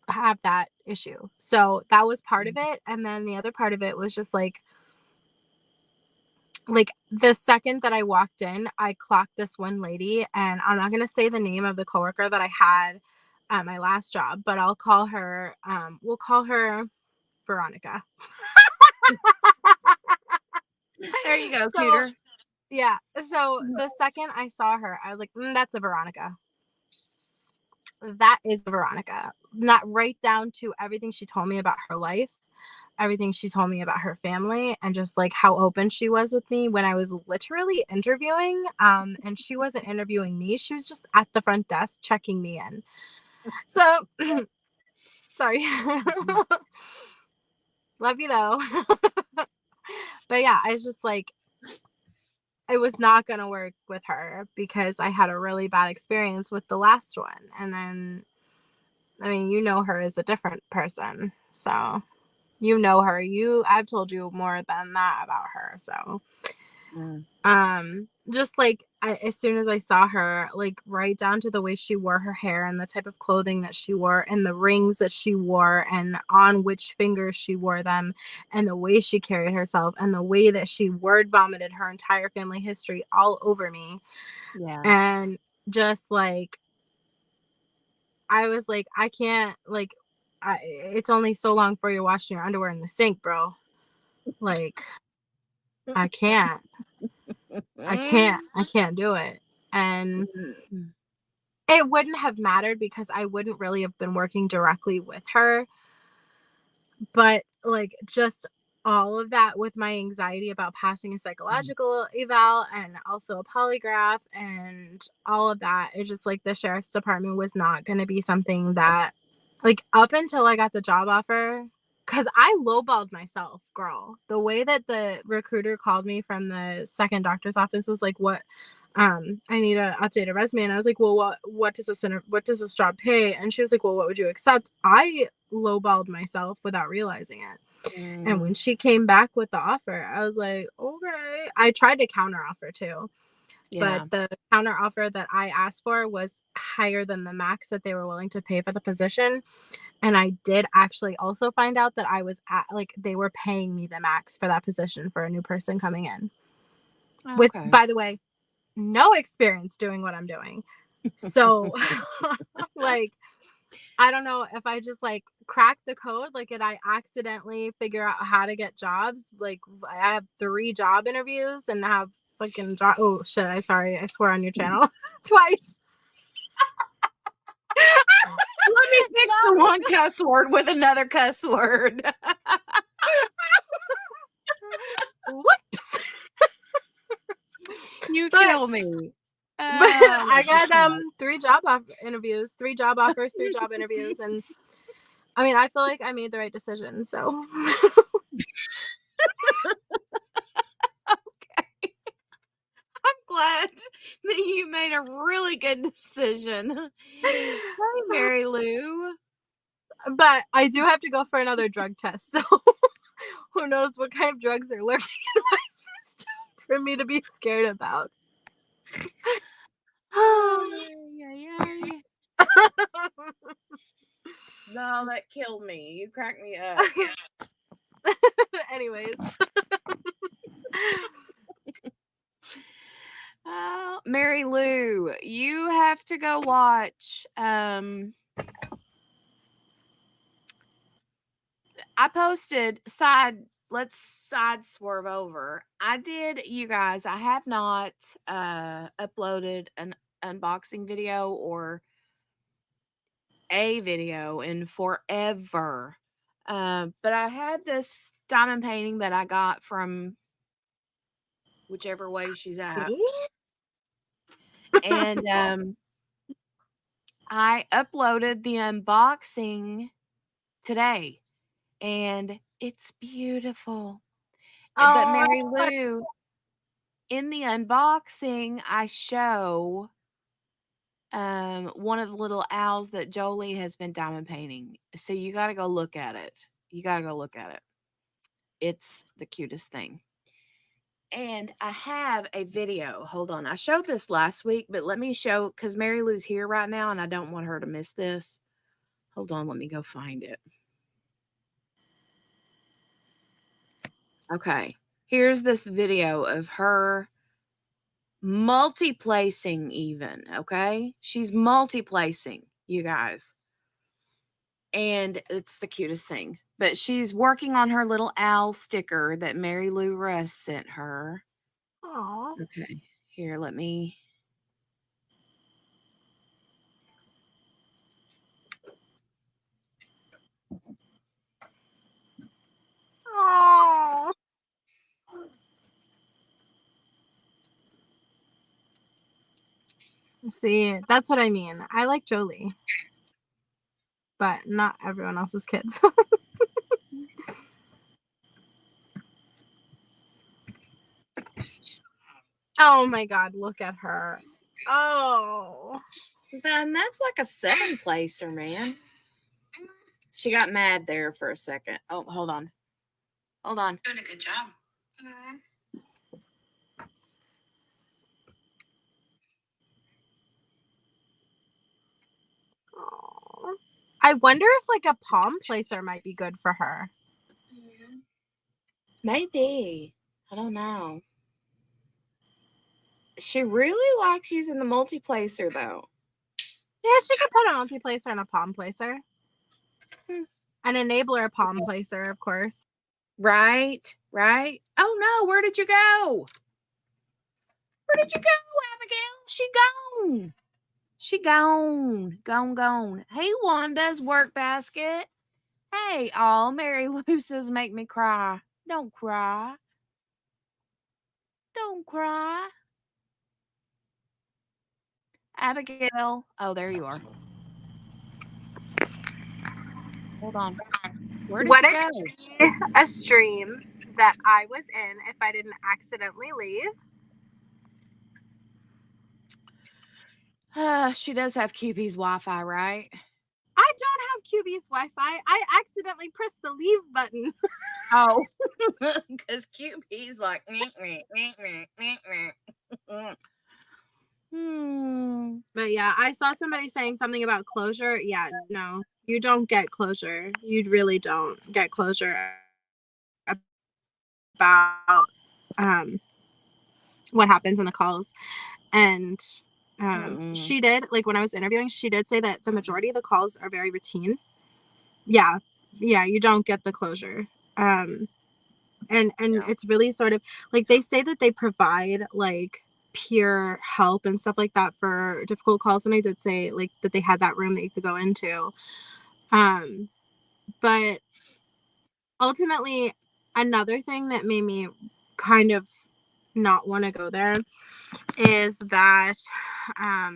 have that issue, so that was part of it, and then the other part of it was just like the second that I walked in, I clocked this one lady, and I'm not gonna say the name of the coworker that I had at my last job, but I'll call her. We'll call her Veronica. there you go, So Cooter. yeah, so the second I saw her, I was like, that's a Veronica. That is the Veronica. Not right down to everything she told me about her life, everything she told me about her family, and just like how open she was with me when I was literally interviewing. And she wasn't interviewing me, she was just at the front desk checking me in. So sorry. Love you though. But yeah, I was just like, it was not gonna work with her because I had a really bad experience with the last one. And then, I mean, you know her as a different person, so you know her. I've told you more than that about her. So just like as soon as I saw her, like right down to the way she wore her hair and the type of clothing that she wore and the rings that she wore and on which fingers she wore them and the way she carried herself and the way that she word vomited her entire family history all over me. Yeah. And just like, I was like, I can't, like, it's only so long before you're washing your underwear in the sink, bro. Like, I can't do it. And it wouldn't have mattered because I wouldn't really have been working directly with her. But like, just all of that with my anxiety about passing a psychological eval and also a polygraph and all of that, it's just like the sheriff's department was not going to be something that, like, up until I got the job offer, because I lowballed myself, girl. The way that the recruiter called me from the second doctor's office was like, what, I need to update a resume. And I was like, well, what does this job pay? And she was like, well, what would you accept? I lowballed myself without realizing it. And when she came back with the offer, I was like, okay. I tried to counter offer too. Yeah. But the counter offer that I asked for was higher than the max that they were willing to pay for the position. And I did actually also find out that I was at, like, they were paying me the max for that position for a new person coming in. With, by the way, no experience doing what I'm doing. So like, I don't know if I just like crack the code, like, did I accidentally figure out how to get jobs? Like, I have 3 job interviews and have fucking job. Oh shit! I swear on your channel twice. Let me pick the one cuss word with another cuss word. Whoops! You kill me. But I got 3 job interviews, 3 job offers, 3 job interviews, and I mean, I feel like I made the right decision. So okay, I'm glad that you made a really good decision. Hey, Mary Lou. But I do have to go for another drug test, so who knows what kind of drugs are lurking in my system for me to be scared about. No, that killed me. You cracked me up. Anyways. Mary Lou, you have to go watch. I posted let's side swerve over. I did, you guys, I have not uploaded an unboxing video or a video in forever. But I had this diamond painting that I got from whichever way she's at. And I uploaded the unboxing today, and it's beautiful. But Oh, Mary Lou, in the unboxing, I show one of the little owls that Jolie has been diamond painting. So you got to go look at it. You got to go look at it. It's the cutest thing. And I have a video. Hold on. I showed this last week, but let me show, because Mary Lou's here right now and I don't want her to miss this. Hold on. Let me go find it. Okay. Here's this video of her multi-placing even. Okay. She's multi-placing, you guys. And it's the cutest thing. But she's working on her little owl sticker that Mary Lou Russ sent her. Aw. Okay. Here, let me. Oh. See, that's what I mean. I like Jolie, but not everyone else's kids. Oh my God, look at her. Oh. Then that's like a 7-placer, man. She got mad there for a second. Oh, hold on. Hold on. Doing a good job. Aw. I wonder if like a palm placer might be good for her. Maybe. I don't know. She really likes using the multi-placer, though. Yeah, she could put a multi-placer and a palm placer. Hmm. An enabler palm placer, of course. Right? Right? Oh, no. Where did you go? Where did you go, Abigail? She gone. She gone. Gone. Hey, Wanda's work basket. Hey, all Mary Lou says make me cry. Don't cry. Don't cry. Abigail. Oh, there you are. Hold on. Where did What you it go? be a stream that I was in if I didn't accidentally leave? She does have QB's Wi-Fi, right? I don't have QB's Wi-Fi. I accidentally pressed the leave button. Oh, because QB's like, But yeah, I saw somebody saying something about closure. Yeah, no, you don't get closure. You really don't get closure about what happens in the calls. And she did, like when I was interviewing, she did say that the majority of the calls are very routine. Yeah, you don't get the closure. And it's really sort of like they say that they provide like peer help and stuff like that for difficult calls, and I did say like that they had that room that you could go into. But ultimately, another thing that made me kind of not want to go there is that how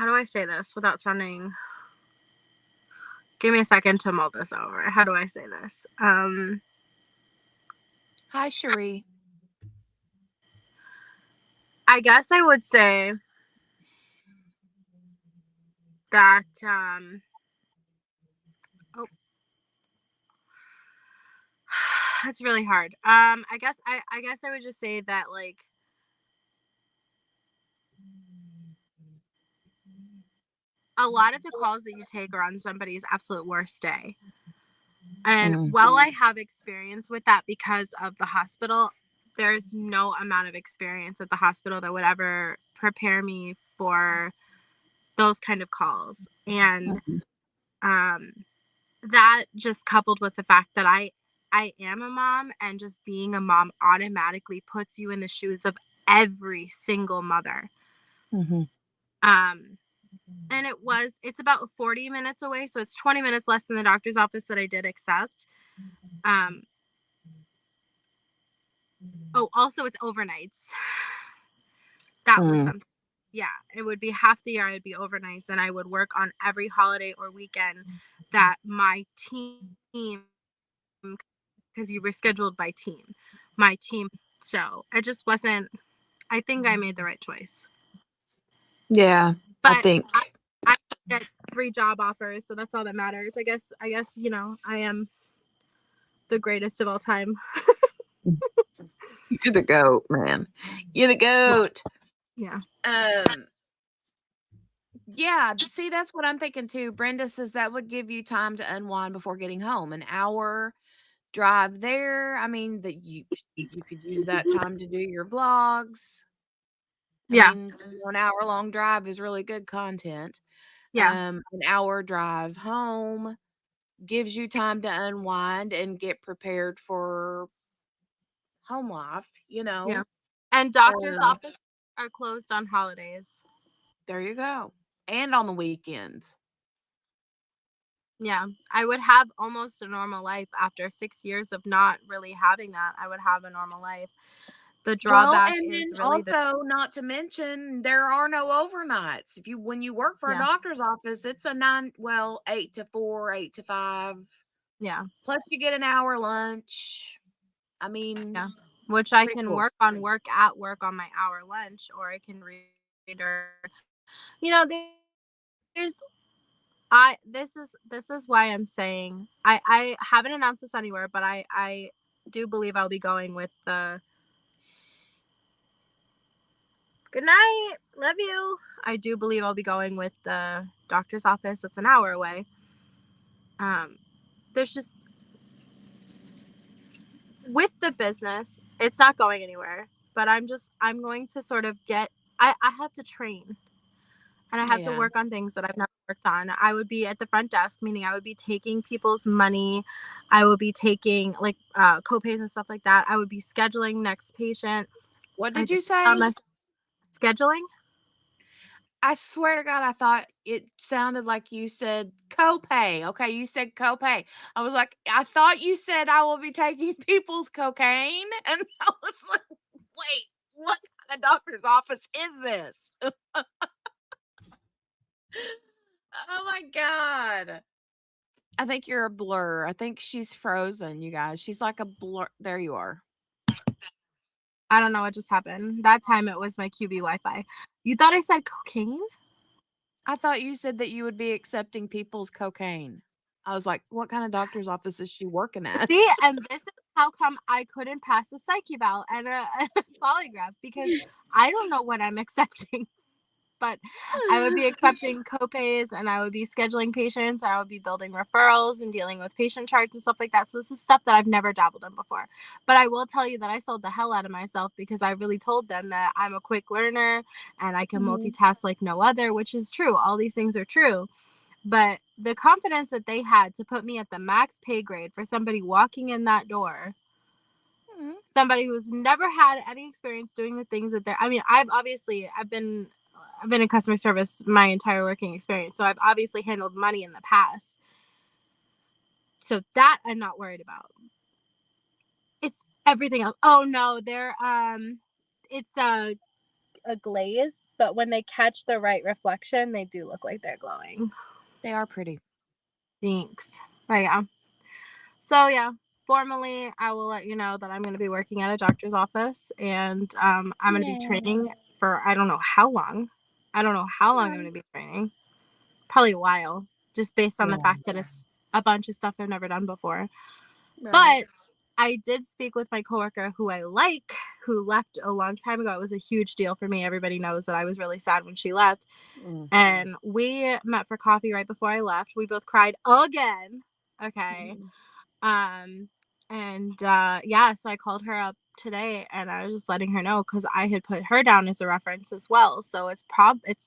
do I say this without sounding, give me a second to mull this over. How do I say this? Hi, Cherie. I guess I would say that oh, that's really hard. I guess I would just say that like a lot of the calls that you take are on somebody's absolute worst day. And while I have experience with that because of the hospital, there's no amount of experience at the hospital that would ever prepare me for those kind of calls. And that just coupled with the fact that I am a mom, and just being a mom automatically puts you in the shoes of every single mother. Mm-hmm. And it's about 40 minutes away, so it's 20 minutes less than the doctor's office that I did accept. Oh, also it's overnights. That was something. Yeah, it would be half the year. I'd be overnights, and I would work on every holiday or weekend that my team, because you were scheduled by team, my team. So it just wasn't. I think I made the right choice. Yeah, I But think. I get 3 job offers, so that's all that matters. I guess I am the greatest of all time. You're the goat, man. You're the goat. Yeah. Yeah, see, that's what I'm thinking too. Brenda says that would give you time to unwind before getting home. An hour drive there. I mean, that you could use that time to do your vlogs. Yeah. An hour-long drive is really good content. Yeah. An hour drive home gives you time to unwind and get prepared for home life, Yeah. And doctor's Um, offices are closed on holidays. There you go. And on the weekends. Yeah. I would have almost a normal life after 6 years of not really having that. I would have a normal life. The Well, drawback and is then really also, not to mention, there are no overnights. When you work for a doctor's office, it's a 8 to 4, 8 to 5. Yeah. Plus you get an hour lunch. I mean, Yeah. Which I pretty can cool. work on my hour lunch, or I can read, or there's this is why I'm saying I haven't announced this anywhere, but I do believe I'll be going with the good night, love you. I do believe I'll be going with the doctor's office. It's an hour away. There's just, with the business, it's not going anywhere, but I'm going to sort of I have to train, and I have to work on things that I've never worked on. I would be at the front desk, meaning I would be taking people's money. I would be taking like co-pays and stuff like that. I would be scheduling next patient. What did you say? Scheduling. I swear to God, I thought it sounded like you said copay. Okay, you said copay. I was like, I thought you said I will be taking people's cocaine. And I was like, wait, what kind of doctor's office is this? Oh my God. I think you're a blur. I think she's frozen, you guys. She's like a blur. There you are. I don't know what just happened. That time it was my QB Wi-Fi. You thought I said cocaine? I thought you said that you would be accepting people's cocaine. I was like, what kind of doctor's office is she working at? See, and this is how come I couldn't pass a psych eval and a polygraph, because I don't know what I'm accepting. But I would be accepting copays, and I would be scheduling patients. I would be building referrals and dealing with patient charts and stuff like that. So this is stuff that I've never dabbled in before. But I will tell you that I sold the hell out of myself, because I really told them that I'm a quick learner and I can multitask like no other, which is true. All these things are true. But the confidence that they had to put me at the max pay grade for somebody walking in that door, somebody who's never had any experience doing the things that I've been in customer service my entire working experience, so I've obviously handled money in the past. So that I'm not worried about. It's everything else. Oh no, it's a glaze, but when they catch the right reflection, they do look like they're glowing. They are pretty. Thanks. But yeah. So yeah, formally, I will let you know that I'm going to be working at a doctor's office, and I'm going to be training for I don't know how long. I'm going to be training. Probably a while, just based on the fact that it's a bunch of stuff I've never done before. Right. But I did speak with my coworker who I like, who left a long time ago. It was a huge deal for me. Everybody knows that I was really sad when she left. And we met for coffee right before I left. We both cried again. Okay. So I called her up today, and I was just letting her know because I had put her down as a reference as well. So it's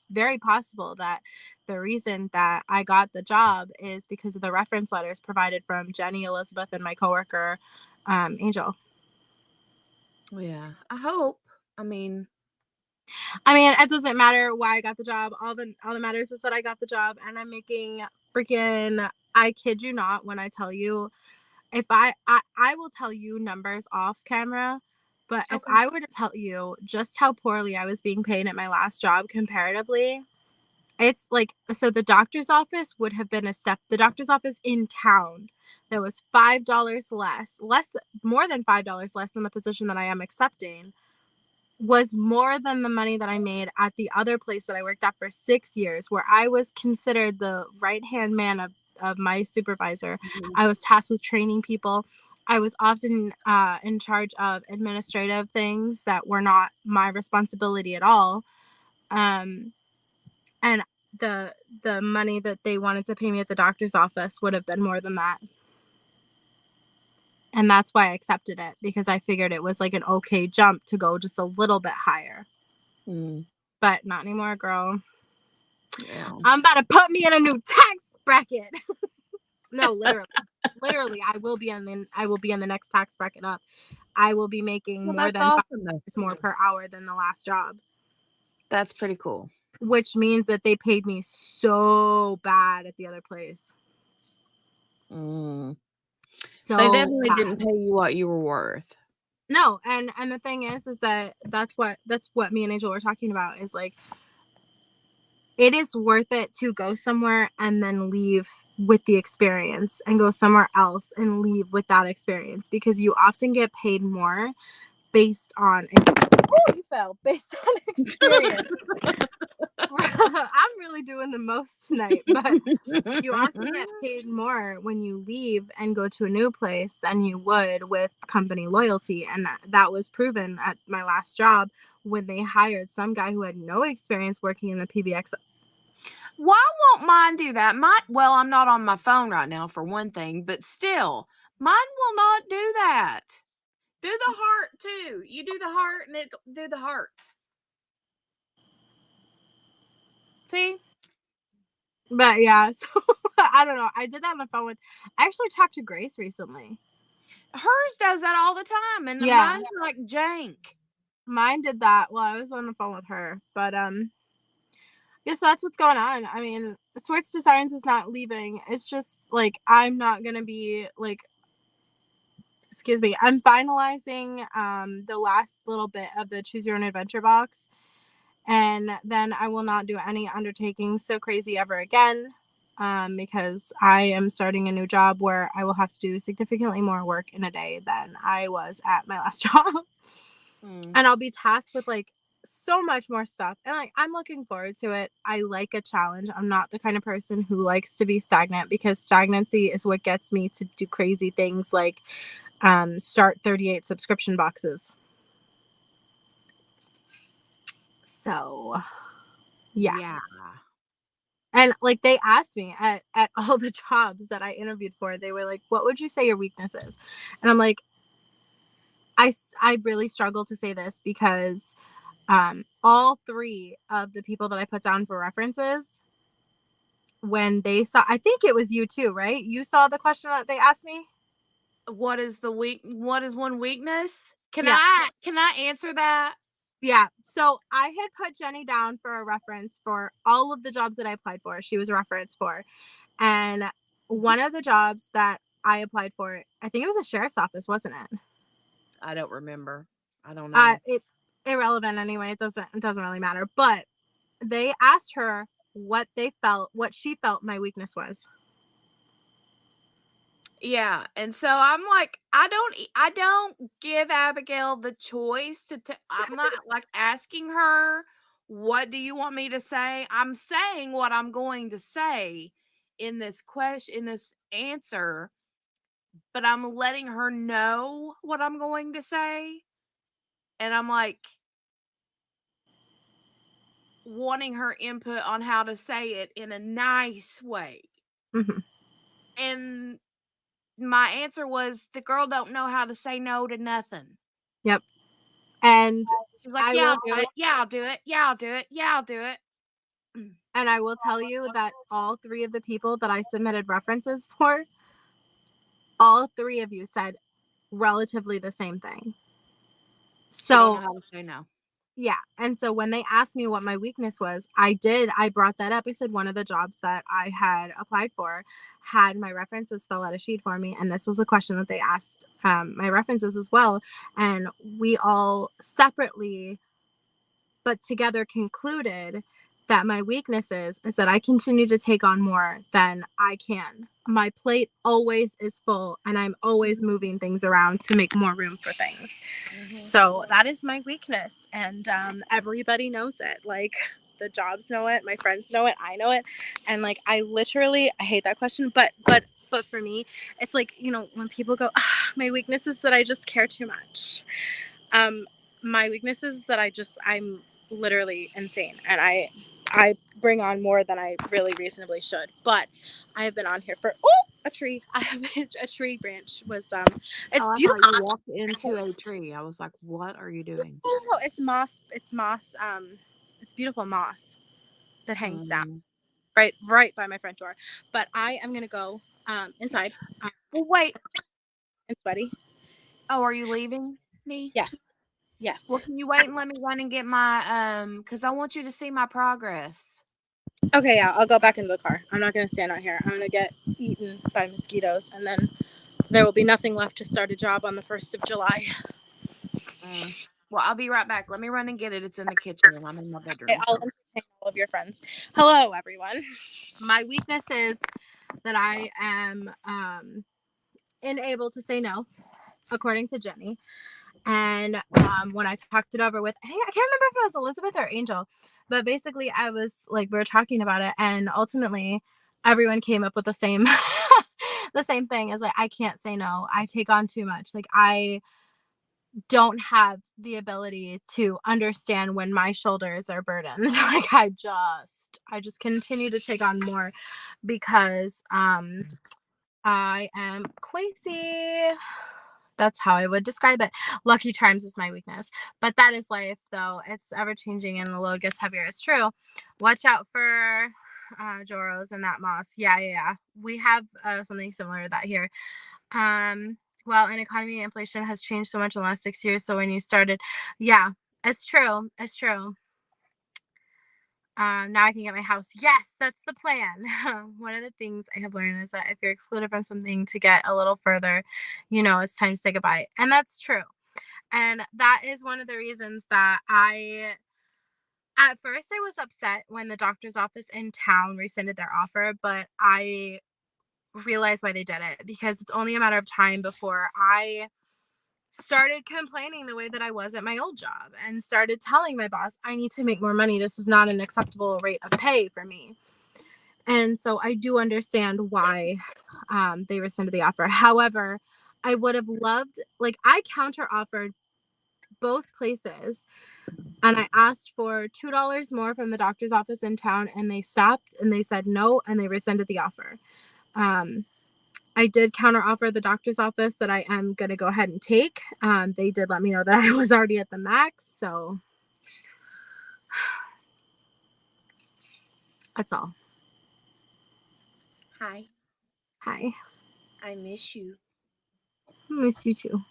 very possible that the reason that I got the job is because of the reference letters provided from Jenny, Elizabeth, and my coworker, Angel. Yeah, I hope. I mean, it doesn't matter why I got the job. All that matters is that I got the job, and I'm making freaking. I kid you not when I tell you, if I will tell you numbers off camera, but if okay. I were to tell you just how poorly I was being paid at my last job comparatively, it's like, so the doctor's office would have been the doctor's office in town that was $5 more than $5 less than the position that I am accepting, was more than the money that I made at the other place that I worked at for 6 years, where I was considered the right-hand man of my supervisor. Mhm. I was tasked with training people. I was often in charge of administrative things that were not my responsibility at all. And the money that they wanted to pay me at the doctor's office would have been more than that. And that's why I accepted it, because I figured it was like an okay jump to go just a little bit higher. But not anymore, girl. Yeah. I'm about to put me in a new tax bracket. No, literally, I will be in the next tax bracket up. I will be making Well, more that's than awesome, though. $5 more per hour than the last job, That's pretty cool. which means that they paid me so bad at the other place. So They definitely bad. didn't pay you what you were worth. No, and the thing is that that's what me and Angel were talking about, is like, it is worth it to go somewhere and then leave with the experience, and go somewhere else and leave with that experience, because you often get paid more based on based on experience. I'm really doing the most tonight, but you often get paid more when you leave and go to a new place than you would with company loyalty. And that was proven at my last job, when they hired some guy who had no experience working in the PBX. Why won't mine do that? Well, I'm not on my phone right now for one thing, but still, mine will not do that. Do the heart too. You do the heart and it do the hearts. See? But yeah, so I don't know. I did that on the phone I actually talked to Grace recently. Hers does that all the time, and Yeah. mine's like jank. Mine did that while I was on the phone with her. But yeah, so that's what's going on. I mean, Swords to Sirens is not leaving. It's just like, I'm not gonna be like, excuse me, I'm finalizing the last little bit of the Choose Your Own Adventure box, and then I will not do any undertakings so crazy ever again, because I am starting a new job where I will have to do significantly more work in a day than I was at my last job. And I'll be tasked with like so much more stuff, and like, I'm looking forward to it. I like a challenge. I'm not the kind of person who likes to be stagnant, because stagnancy is what gets me to do crazy things like start 38 subscription boxes. So yeah. And like, they asked me at all the jobs that I interviewed for, they were like, what would you say your weakness is? And I'm like, I really struggle to say this, because all three of the people that I put down for references, when they saw, I think it was you too, right? You saw the question that they asked me. What is one weakness? Can Yeah. I answer that? Yeah. So I had put Jenny down for a reference for all of the jobs that I applied for. She was a reference for. And one of the jobs that I applied for, I think it was a sheriff's office, wasn't it? I don't remember. I don't know. It irrelevant anyway. It doesn't really matter. But they asked her what she felt my weakness was. Yeah, and so I'm like, I don't give Abigail the choice I'm not like asking her, what do you want me to say? I'm saying what I'm going to say in this answer, but I'm letting her know what I'm going to say. And I'm like wanting her input on how to say it in a nice way. Mm-hmm. And my answer was, the girl don't know how to say no to nothing. And She's like, I yeah, will I'll do it. Yeah, I'll do it. Yeah, I'll do it. Yeah, I'll do it. and I will tell you that all 3 of the people that I submitted references for, all 3 of you said relatively the same thing. She don't know So how to say no. yeah. And so when they asked me what my weakness was, I brought that up. I said one of the jobs that I had applied for had my references fill out a sheet for me. And this was a question that they asked my references as well. And we all separately, but together concluded that my weakness is that I continue to take on more than I can. My plate always is full and I'm always moving things around to make more room for things. So that is my weakness, and everybody knows it. Like, the jobs know it, my friends know it, I know it, and like I hate that question, but for me, it's like, you know, when people go, my weakness is that I just care too much. My weakness is that I'm literally insane, and I bring on more than I really reasonably should. But I have been on here for a tree. I have a tree branch was it's I beautiful. thought you walked into a tree. I was like, what are you doing? No, it's moss. It's moss. It's beautiful moss that hangs down right by my front door. But I am gonna go inside. Well, wait. And sweaty. Oh, are you leaving me? Yes. Well, can you wait and let me run and get my because I want you to see my progress. Okay, yeah, I'll go back into the car. I'm not gonna stand out here. I'm gonna get eaten by mosquitoes, and then there will be nothing left to start a job on the 1st of July. Well, I'll be right back. Let me run and get it. It's in the kitchen and I'm in my bedroom. Okay, I'll entertain all of your friends. Hello, everyone. My weakness is that I am unable to say no, according to Jenny. And when I talked it over with, I can't remember if it was Elizabeth or Angel, but basically I was like, we were talking about it, and ultimately everyone came up with the same the same thing as like, I can't say no. I take on too much. Like, I don't have the ability to understand when my shoulders are burdened. Like, I just continue to take on more because I am crazy. That's how I would describe it. Lucky Charms is my weakness, but that is life, though. It's ever changing and the load gets heavier. It's true. Watch out for Joros and that moss. Yeah. We have something similar to that here. Well, an economy and inflation has changed so much in the last 6 years. So when you started, yeah, it's true. Now I can get my house. Yes, that's the plan. One of the things I have learned is that if you're excluded from something to get a little further, you know, it's time to say goodbye. And that's true. And that is one of the reasons that at first I was upset when the doctor's office in town rescinded their offer, but I realized why they did it, because it's only a matter of time before I started complaining the way that I was at my old job and started telling my boss, I need to make more money. This is not an acceptable rate of pay for me. And so I do understand why they rescinded the offer. However, I would have loved, like, I counter offered both places and I asked for $2 more from the doctor's office in town, and they stopped and they said no, and they rescinded the offer. I did counter offer the doctor's office that I am going to go ahead and take. They did let me know that I was already at the max. So that's all. Hi. I miss you. I miss you too.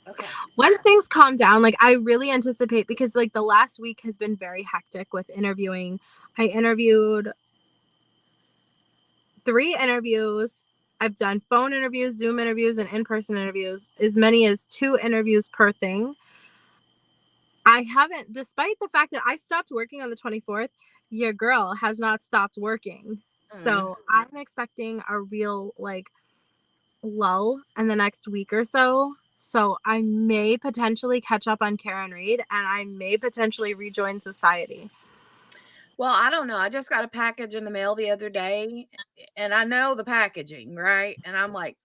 Okay. Once things calm down, like, I really anticipate, because like the last week has been very hectic with interviewing. I interviewed 3 interviews. I've done phone interviews, Zoom interviews, and in-person interviews, as many as 2 interviews per thing. I haven't, despite the fact that I stopped working on the 24th, your girl has not stopped working. So I'm expecting a real, like, lull in the next week or so. So I may potentially catch up on Karen Reed, and I may potentially rejoin society. Well, I don't know. I just got a package in the mail the other day, and I know the packaging, right? And I'm like,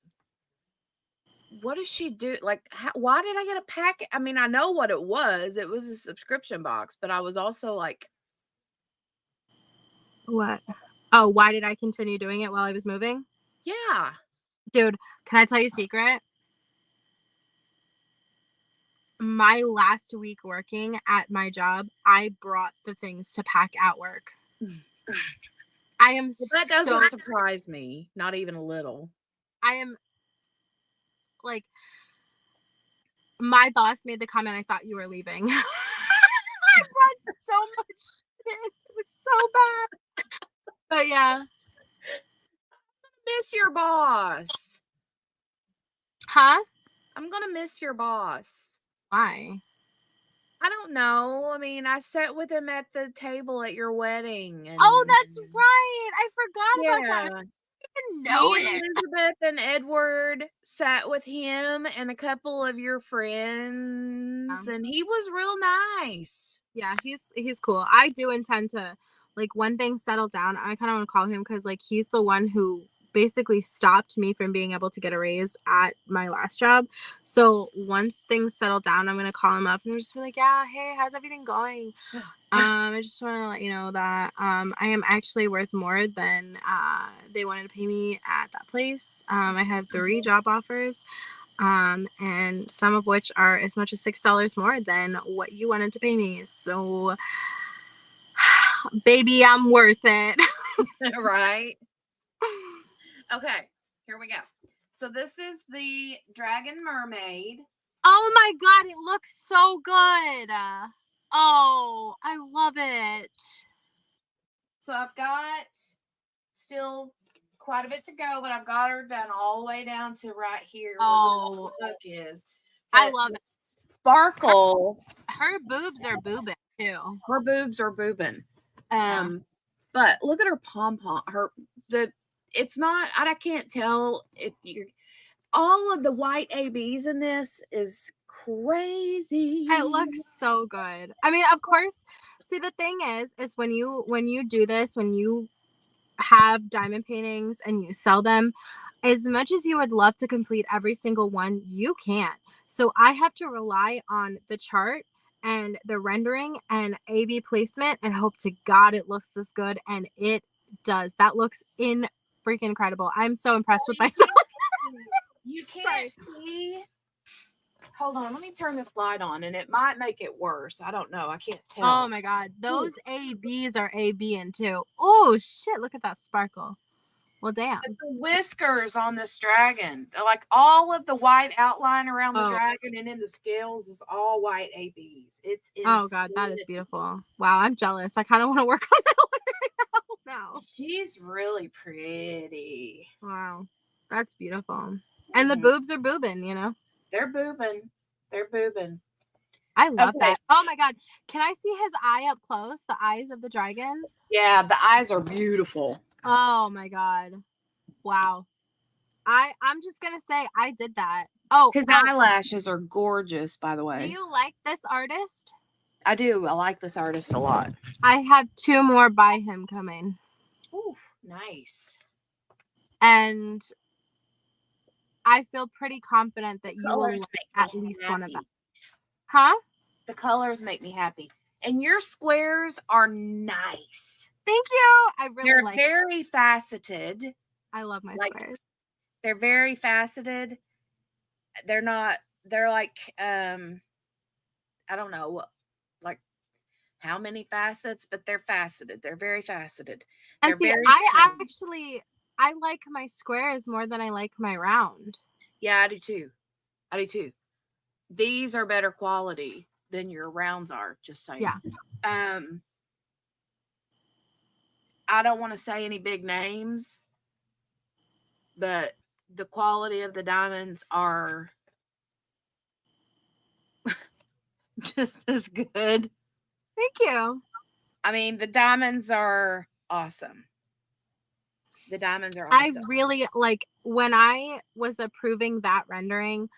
what does she do? Like, why did I get a packet? I mean, I know what it was. It was a subscription box, but I was also like, What? Oh, why did I continue doing it while I was moving? yeah. Dude, can I tell you a secret? my last week working at my job, I brought the things to pack at work. I am Well, that doesn't surprise me, not even a little. I am like, my boss made the comment, I thought you were leaving. I brought so much shit. It was so bad. But yeah. Miss your boss. Huh? I'm gonna miss your boss. Why? I don't know. I mean, I sat with him at the table at your wedding. And Oh, that's right. I forgot about that. yeah. I didn't Me know and it. Elizabeth and Edward sat with him and a couple of your friends, and he was real nice. Yeah, he's cool. I do intend to, like, when things settle down, I kind of want to call him because, like, he's the one who basically stopped me from being able to get a raise at my last job. So once things settle down, I'm gonna call him up and just be like, yeah, hey, how's everything going? I just want to let you know that I am actually worth more than they wanted to pay me at that place. I have 3 job offers, and some of which are as much as $6 more than what you wanted to pay me. So, baby, I'm worth it. Right? Okay, here we go. So this is the Dragon Mermaid. Oh my God, it looks so good. Oh, I love it. So I've got still quite a bit to go, but I've got her done all the way down to right here Oh, where the hook is. I But love it. Sparkle. Her boobs are boobing too. Her boobs are boobing. But look at her pom pom. It's not. I can't tell if you. All of the white ABs in this is crazy. It looks so good. I mean, of course. See, the thing is when you do this, when you have diamond paintings and you sell them, as much as you would love to complete every single one, you can't. So I have to rely on the chart and the rendering and AB placement and hope to God it looks this good, and it does. That looks freaking incredible. I'm so impressed with myself. You can't see. Hold on, let me turn this light on, and it might make it worse. I don't know. I can't tell. Oh my God, those ABs are ABing too. Oh shit! Look at that sparkle. Well, damn. But the whiskers on this dragon, like all of the white outline around the dragon and in the scales, is all white ABs. It's oh God, that is beautiful. Wow, I'm jealous. I kind of want to work on that one now. She's really pretty. Wow, that's beautiful. And the boobs are boobing, you know. They're boobing. They're boobing. I love that. Oh my God, can I see his eye up close? The eyes of the dragon. Yeah, the eyes are beautiful. Oh my God, wow. I'm just gonna say I did that. Oh, his eyelashes are gorgeous, by the way. Do you like this artist? I do. I like this artist a lot. I have 2 more by him coming. Oof, nice. And I feel pretty confident that you will like at least one of them. Huh? The colors make me happy. And your squares are nice. Thank you. I really They're like very faceted. I love my squares. They're very faceted. They're like I don't know like how many facets, but they're faceted. They're very faceted. And see, I like my squares more than I like my round. Yeah, I do too. These are better quality than your rounds are, just saying. Yeah. I don't want to say any big names, but the quality of the diamonds are just as good. Thank you. I mean, the diamonds are awesome. The diamonds are awesome. I really like when I was approving that rendering,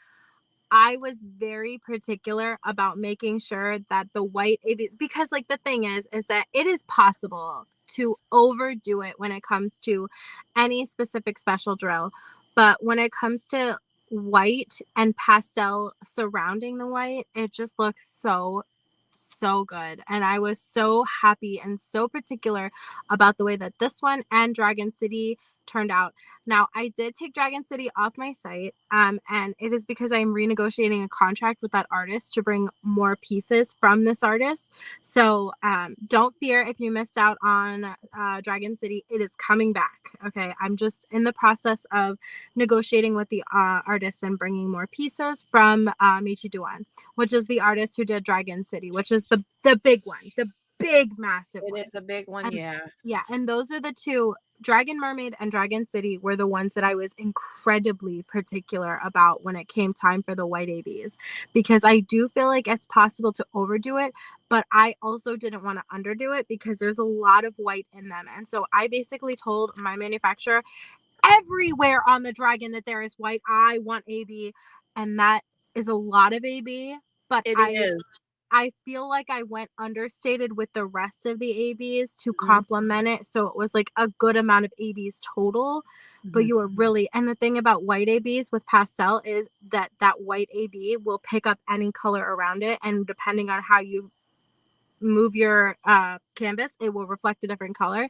I was very particular about making sure that the white ABs, because like the thing is that it is possible to overdo it when it comes to any specific special drill. But when it comes to white and pastel surrounding the white, it just looks so good. And I was so happy and so particular about the way that this one and Dragon City turned out. Now, I did take Dragon City off my site, and it is because I'm renegotiating a contract with that artist to bring more pieces from this artist. So don't fear if you missed out on Dragon City. It is coming back. Okay, I'm just in the process of negotiating with the artist and bringing more pieces from Michi Duan, which is the artist who did Dragon City, which is the big one, the big massive one. It is a big one, And, yeah. Yeah, and those are the two. Dragon Mermaid and Dragon City were the ones that I was incredibly particular about when it came time for the white ABs, because I do feel like it's possible to overdo it, but I also didn't want to underdo it because there's a lot of white in them. And so I basically told my manufacturer, everywhere on the dragon that there is white, I want AB, and that is a lot of AB, but It is. I feel like I went understated with the rest of the ABs to complement it. So it was like a good amount of ABs total. But you were really, and the thing about white ABs with pastel is that white AB will pick up any color around it. And depending on how you move your canvas, it will reflect a different color.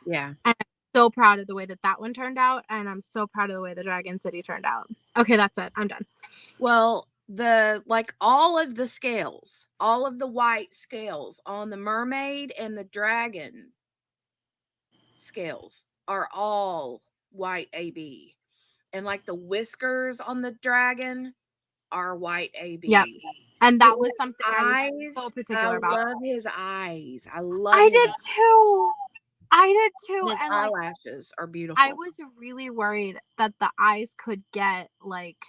Yeah. And I'm so proud of the way that one turned out. And I'm so proud of the way the Dragon City turned out. Okay, that's it. I'm done. Well, all of the scales, all of the white scales on the mermaid and the dragon scales are all white AB. And like the whiskers on the dragon are white AB. Yep. And that But was his something I was so particular about. I love his eyes. I love I his did too. I did too. His And eyelashes are beautiful. I was really worried that the eyes could get like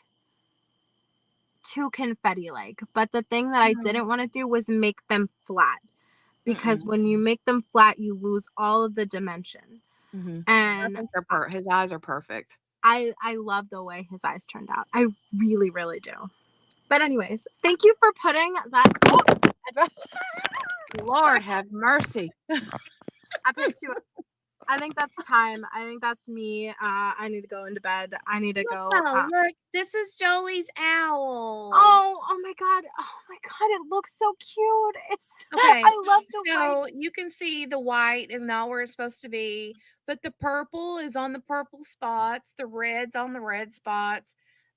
too confetti like. But the thing that I didn't want to do was make them flat. Because when you make them flat, you lose all of the dimension. And I think his eyes are perfect. I love the way his eyes turned out. I really, really do. But anyways, thank you for putting that. Lord have mercy. I picked you up. I think that's time. I think that's me. I need to go into bed. I need to go. Oh, look, this is Jolie's owl. Oh my god. Oh my god, it looks so cute. It's okay. I love the so white. You can see the white is not where it's supposed to be, but the purple is on the purple spots, the red's on the red spots.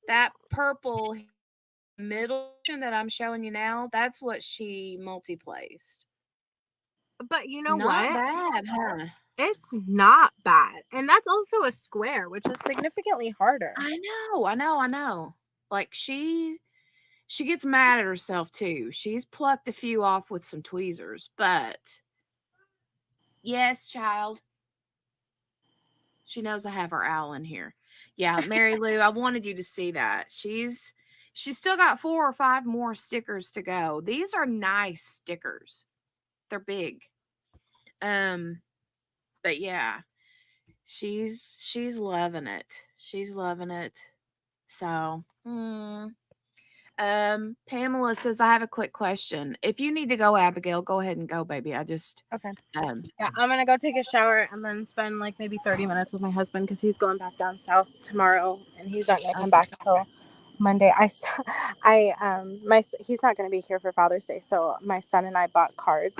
That purple middle that I'm showing you now, that's what she multi-placed. But you know Not what? bad, huh? It's not bad. And that's also a square, which is significantly harder. I know. Like she gets mad at herself too. She's plucked a few off with some tweezers, but yes, child. She knows I have her owl in here. Yeah, Mary Lou, I wanted you to see that. She's still got 4 or 5 more stickers to go. These are nice stickers. They're big. But yeah, she's loving it. She's loving it. So, Pamela says, I have a quick question. If you need to go, Abigail, go ahead and go, baby. I just okay. Yeah, I'm gonna go take a shower and then spend like maybe 30 minutes with my husband because he's going back down south tomorrow and he's not gonna come back until Monday. He's not gonna be here for Father's Day, so my son and I bought cards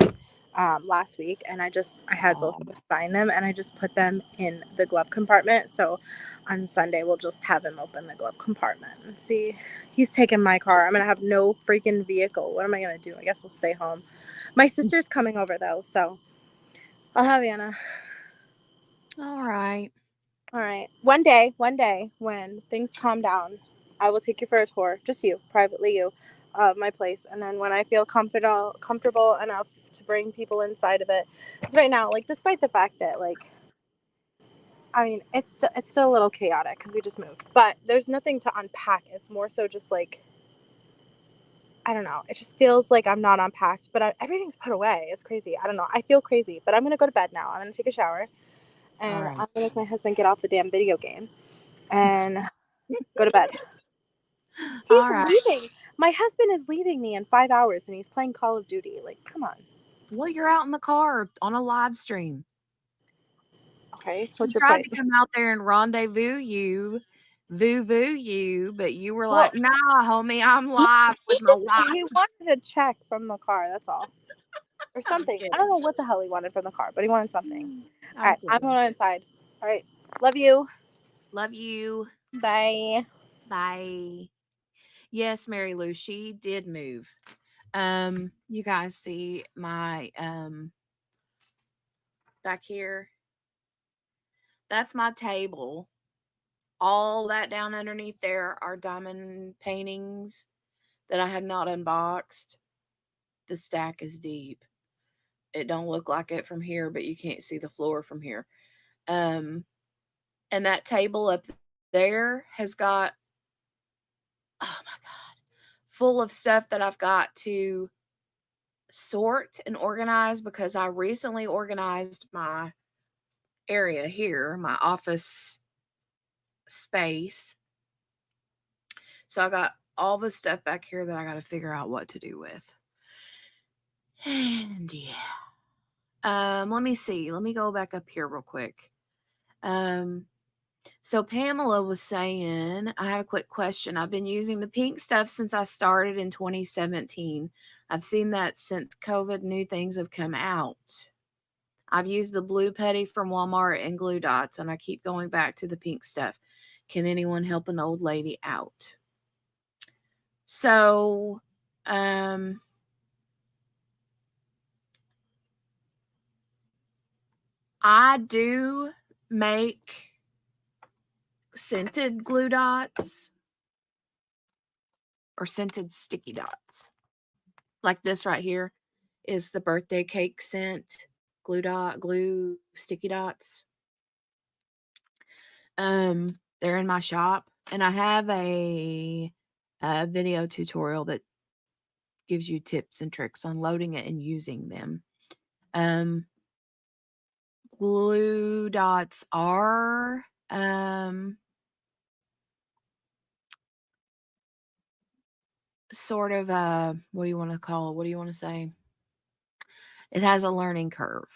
last week, and I had both of us sign them, and I just put them in the glove compartment. So on Sunday we'll just have him open the glove compartment and see. He's taking my car. I'm gonna have no freaking vehicle. What am I gonna do? I guess I'll stay home. My sister's coming over though, so I'll have Anna. All right. One day when things calm down, I will take you for a tour, just you, privately you, of my place. And then when I feel comfortable enough to bring people inside of it. Because right now, like, despite the fact that, like, I mean, it's still a little chaotic because we just moved. But there's nothing to unpack. It's more so just, like, I don't know. It just feels like I'm not unpacked. But everything's put away. It's crazy. I don't know. I feel crazy. But I'm going to go to bed now. I'm going to take a shower. And I'm going to make my husband get off the damn video game. And go to bed. He's leaving. My husband is leaving me in 5 hours and he's playing Call of Duty. Like, come on. Well, you're out in the car on a live stream. Okay. So he tried to come out there and rendezvous you, voo you, but you were like, nah, homie, I'm live with my wife. He wanted a check from the car. That's all. Or something. I don't know what the hell he wanted from the car, but he wanted something. All right. I'm going inside. All right. Love you. Love you. Bye. Bye. Yes, Mary Lou, she did move. You guys see my back here? That's my table. All that down underneath there are diamond paintings that I have not unboxed. The stack is deep. It don't look like it from here, but you can't see the floor from here. Um, and that table up there has got, oh my God, full of stuff that I've got to sort and organize because I recently organized my area here, my office space. So I got all the stuff back here that I got to figure out what to do with. And yeah. Let me see. Let me go back up here real quick. So Pamela was saying, I have a quick question. I've been using the pink stuff since I started in 2017. I've seen that since COVID, new things have come out. I've used the blue putty from Walmart and glue dots, and I keep going back to the pink stuff. Can anyone help an old lady out? So, I do make scented glue dots or scented sticky dots. Like this right here is the birthday cake scent glue sticky dots. They're in my shop, and I have a video tutorial that gives you tips and tricks on loading it and using them. Glue dots are sort of what do you want to call it? What do you want to say? It has a learning curve.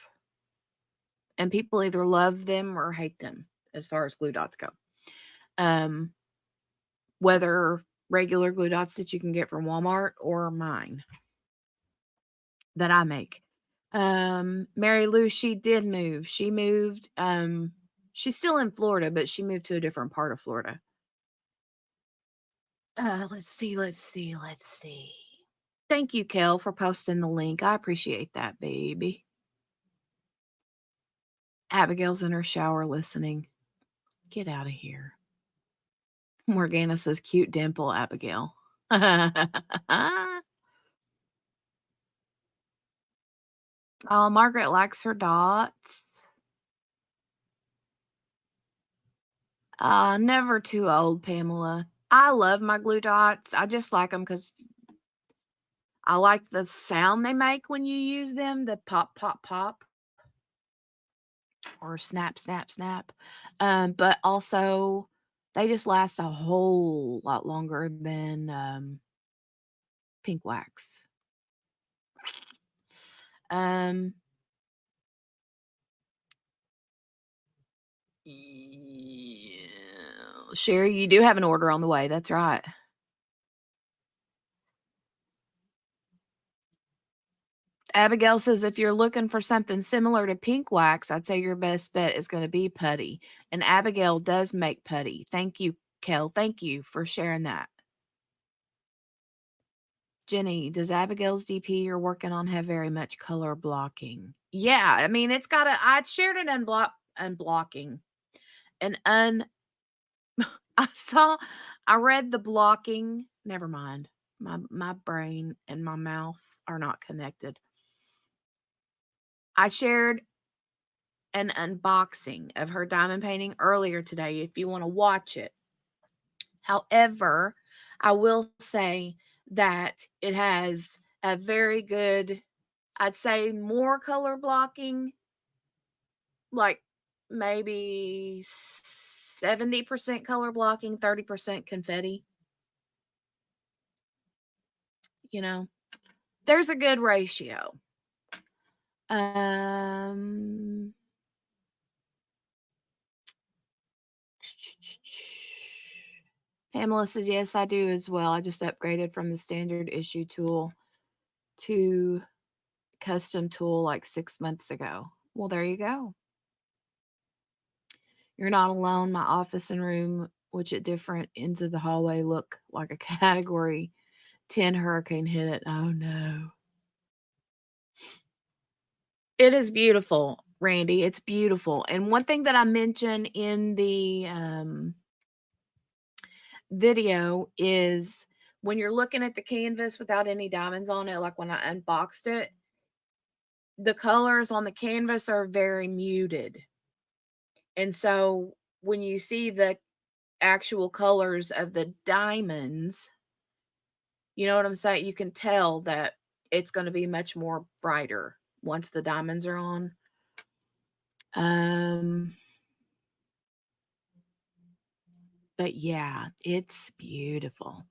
And people either love them or hate them as far as glue dots go. Whether regular glue dots that you can get from Walmart or mine that I make. Mary Lou, she did move. She moved. She's still in Florida, but she moved to a different part of Florida. Let's see. Thank you, Kel, for posting the link. I appreciate that, baby. Abigail's in her shower listening. Get out of here. Morgana says, cute dimple, Abigail. Oh, Margaret likes her dots. Never too old, Pamela. I love my glue dots. I just like them because I like the sound they make when you use them, the pop, pop, pop, or snap, snap, snap. But also, they just last a whole lot longer than pink wax. Yeah. Sherry, you do have an order on the way. That's right. Abigail says if you're looking for something similar to pink wax, I'd say your best bet is going to be putty. And Abigail does make putty. Thank you, Kel. Thank you for sharing that. Jenny, does Abigail's DP you're working on have very much color blocking? Yeah, I mean, it's got I shared an unblocking. I read the blocking. Never mind. My brain and my mouth are not connected. I shared an unboxing of her diamond painting earlier today if you want to watch it. However, I will say that it has a very good, I'd say more color blocking, like maybe 70% color blocking, 30% confetti. You know, there's a good ratio. Pamela says, yes, I do as well. I just upgraded from the standard issue tool to custom tool like 6 months ago. Well, there you go. You're not alone. My office and room, which at different ends of the hallway look like a Category 10 hurricane hit it. Oh no. It is beautiful, Randy. It's beautiful. And one thing that I mentioned in the video is when you're looking at the canvas without any diamonds on it, like when I unboxed it, the colors on the canvas are very muted. And so when you see the actual colors of the diamonds, you know what I'm saying? You can tell that it's going to be much more brighter once the diamonds are on. But yeah, it's beautiful.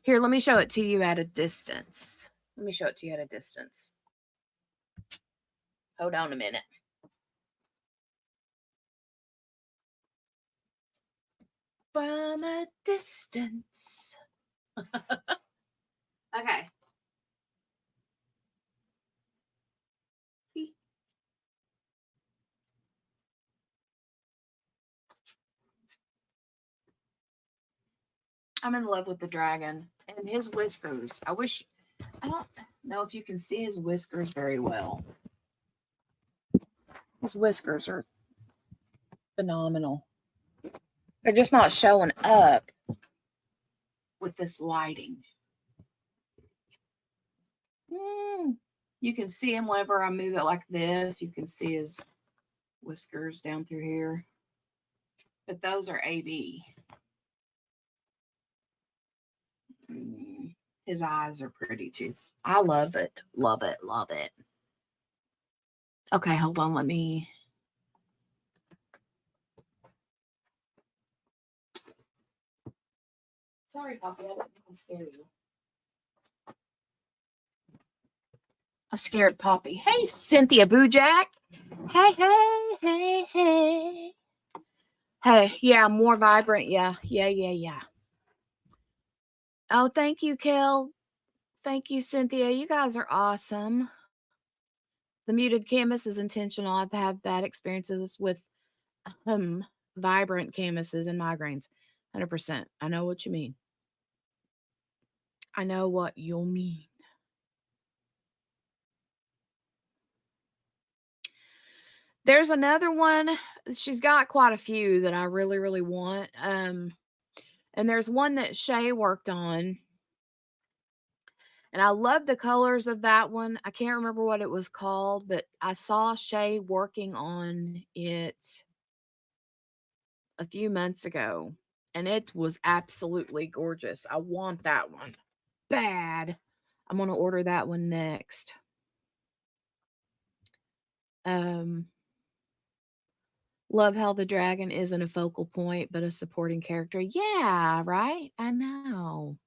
Here, let me show it to you at a distance. Let me show it to you at a distance. Hold on a minute. From a distance. Okay. See? I'm in love with the dragon and his whiskers. I don't know if you can see his whiskers very well. His whiskers are phenomenal. They're just not showing up with this lighting. You can see him whenever I move it like this. You can see his whiskers down through here. But those are AB. His eyes are pretty too. I love it. Love it. Love it. Okay, hold on. Let me. Sorry, Poppy. I didn't mean to scare you. I scared Poppy. Hey, Cynthia Boojack. Hey, hey, hey, hey. Hey, yeah, more vibrant. Yeah. Oh, thank you, Kel. Thank you, Cynthia. You guys are awesome. The muted canvas is intentional. I've had bad experiences with vibrant canvases and migraines. 100%. I know what you mean. I know what you'll mean. There's another one. She's got quite a few that I really, really want. And there's one that Shay worked on. And I love the colors of that one. I can't remember what it was called, but I saw Shay working on it a few months ago. And it was absolutely gorgeous. I want that one bad. I'm going to order that one next. Love how the dragon isn't a focal point, but a supporting character. Yeah, right? I know.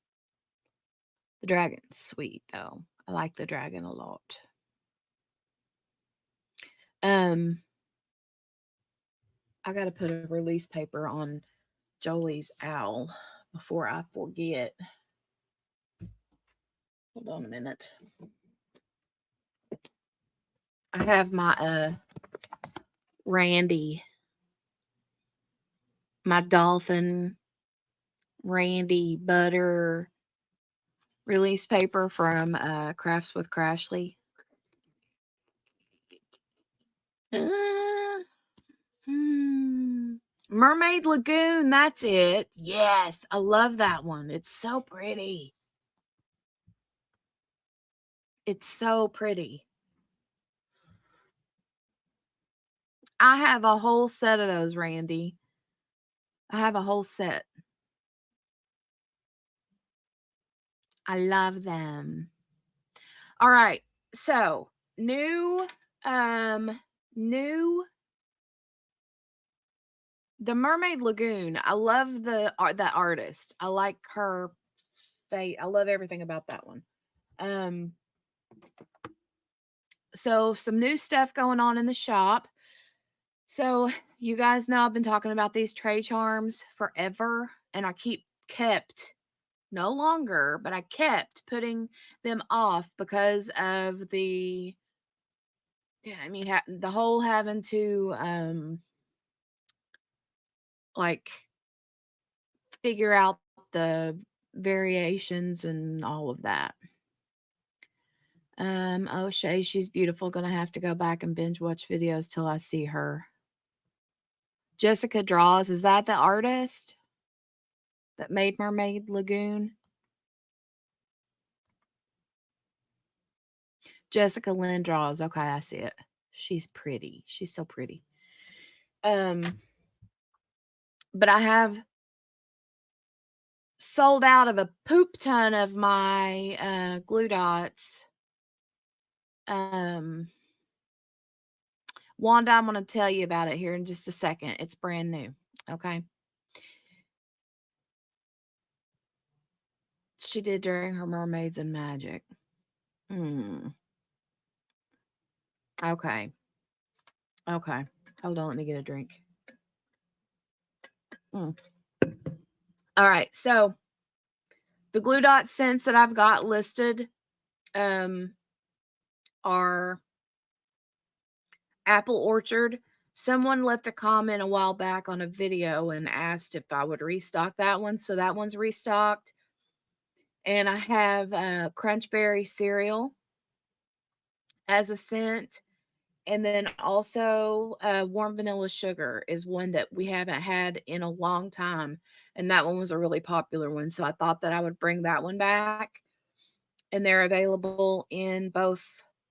The dragon's sweet, though. I like the dragon a lot. I got to put a release paper on Jolie's owl before I forget. Hold on a minute. I have my Randy, my dolphin Randy butter release paper from Crafts with Crashly. Mermaid Lagoon, that's it. Yes, I love that one. It's so pretty. It's so pretty. I have a whole set of those, Randy. I have a whole set. I love them. All right. So, new the Mermaid Lagoon. I love that artist. I like her face. I love everything about that one. So some new stuff going on in the shop. So you guys know I've been talking about these tray charms forever, and I kept no longer, but I kept putting them off because of the whole having to like figure out the variations and all of that. Oh, Shay, she's beautiful. Gonna have to go back and binge watch videos till I see her. Jessica Draws, is that the artist that made Mermaid Lagoon? Jessica Lynn Draws. Okay, I see it. She's pretty. She's so pretty. But I have sold out of a poop ton of my glue dots. Wanda, I'm going to tell you about it here in just a second. It's brand new. Okay. She did during her Mermaids and Magic. Okay. Okay. Hold on. Let me get a drink. All right. So the glue dot scents that I've got listed are Apple Orchard. Someone left a comment a while back on a video and asked if I would restock that one. So that one's restocked. And I have Crunchberry cereal as a scent. And then also warm vanilla sugar is one that we haven't had in a long time. And that one was a really popular one. So I thought that I would bring that one back. And they're available in both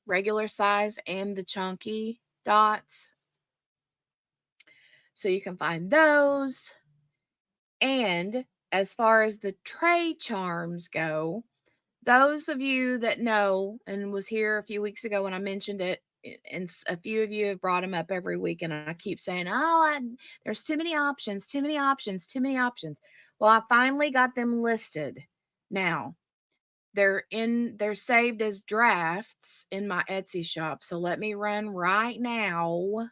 regular size and the chunky dots. So you can find those. And as far as the tray charms go, those of you that know and was here a few weeks ago when I mentioned it, and a few of you have brought them up every week, and I keep saying, there's too many options, too many options, too many options. Well, I finally got them listed. Now, they're saved as drafts in my Etsy shop. So let me run right now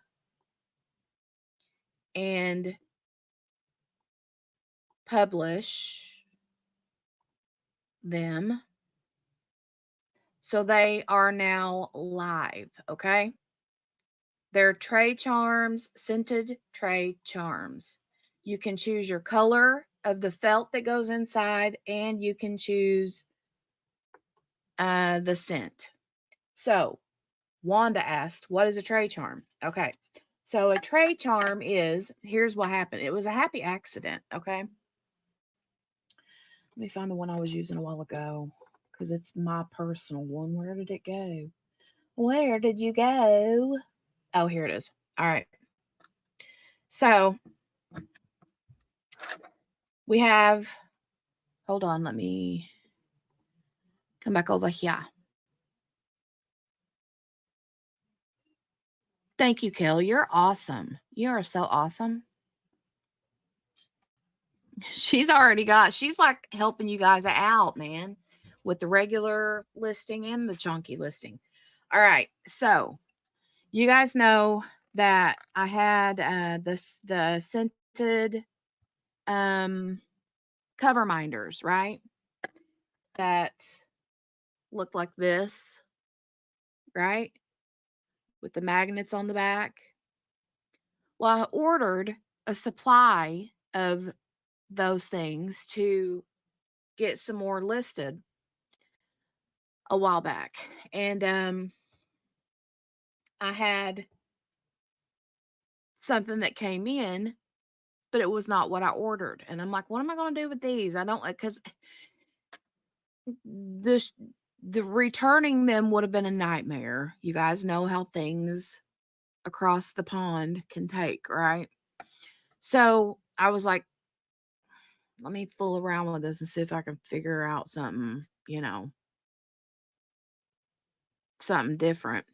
and publish them. So they are now live, okay? They're tray charms, scented tray charms. You can choose your color of the felt that goes inside, and you can choose the scent. So Wanda asked, what is a tray charm? Okay. So a tray charm here's what happened. It was a happy accident, okay? Let me find the one I was using a while ago because it's my personal one. Where did it go? Where did you go? Oh, here it is. All right. So we have, hold on, let me come back over here. Thank you, Kel. You're awesome. You are so awesome. She's like helping you guys out, man, with the regular listing and the chunky listing. All right. So you guys know that I had the scented cover minders, right? That look like this, right? With the magnets on the back. Well, I ordered a supply of those things to get some more listed a while back. And I had something that came in, but it was not what I ordered. And I'm like, what am I going to do with these? I don't, because the returning them would have been a nightmare. You guys know how things across the pond can take, right? So I was like, let me fool around with this and see if I can figure out something, something different.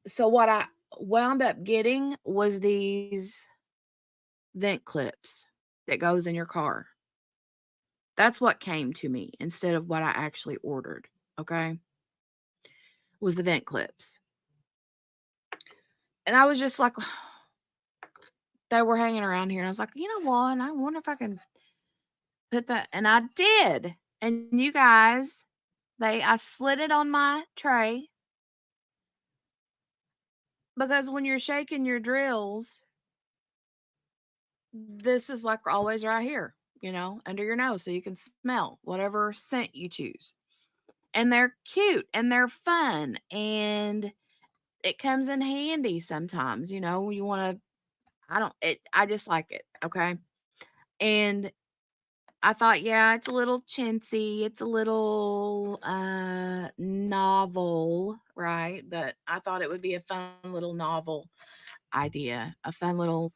So what I wound up getting was these vent clips that goes in your car. That's what came to me instead of what I actually ordered, okay? Was the vent clips. And I was just like, they were hanging around here. And I was like, you know what? I wonder if I can put that. And I did. And you guys, I slid it on my tray. Because when you're shaking your drills, this is like always right here, under your nose, so you can smell whatever scent you choose. And they're cute and they're fun, and it comes in handy sometimes. You want to. I just like it. Okay, and I thought, yeah, it's a little chintzy, it's a little novel, right? But I thought it would be a fun little novel idea, a fun little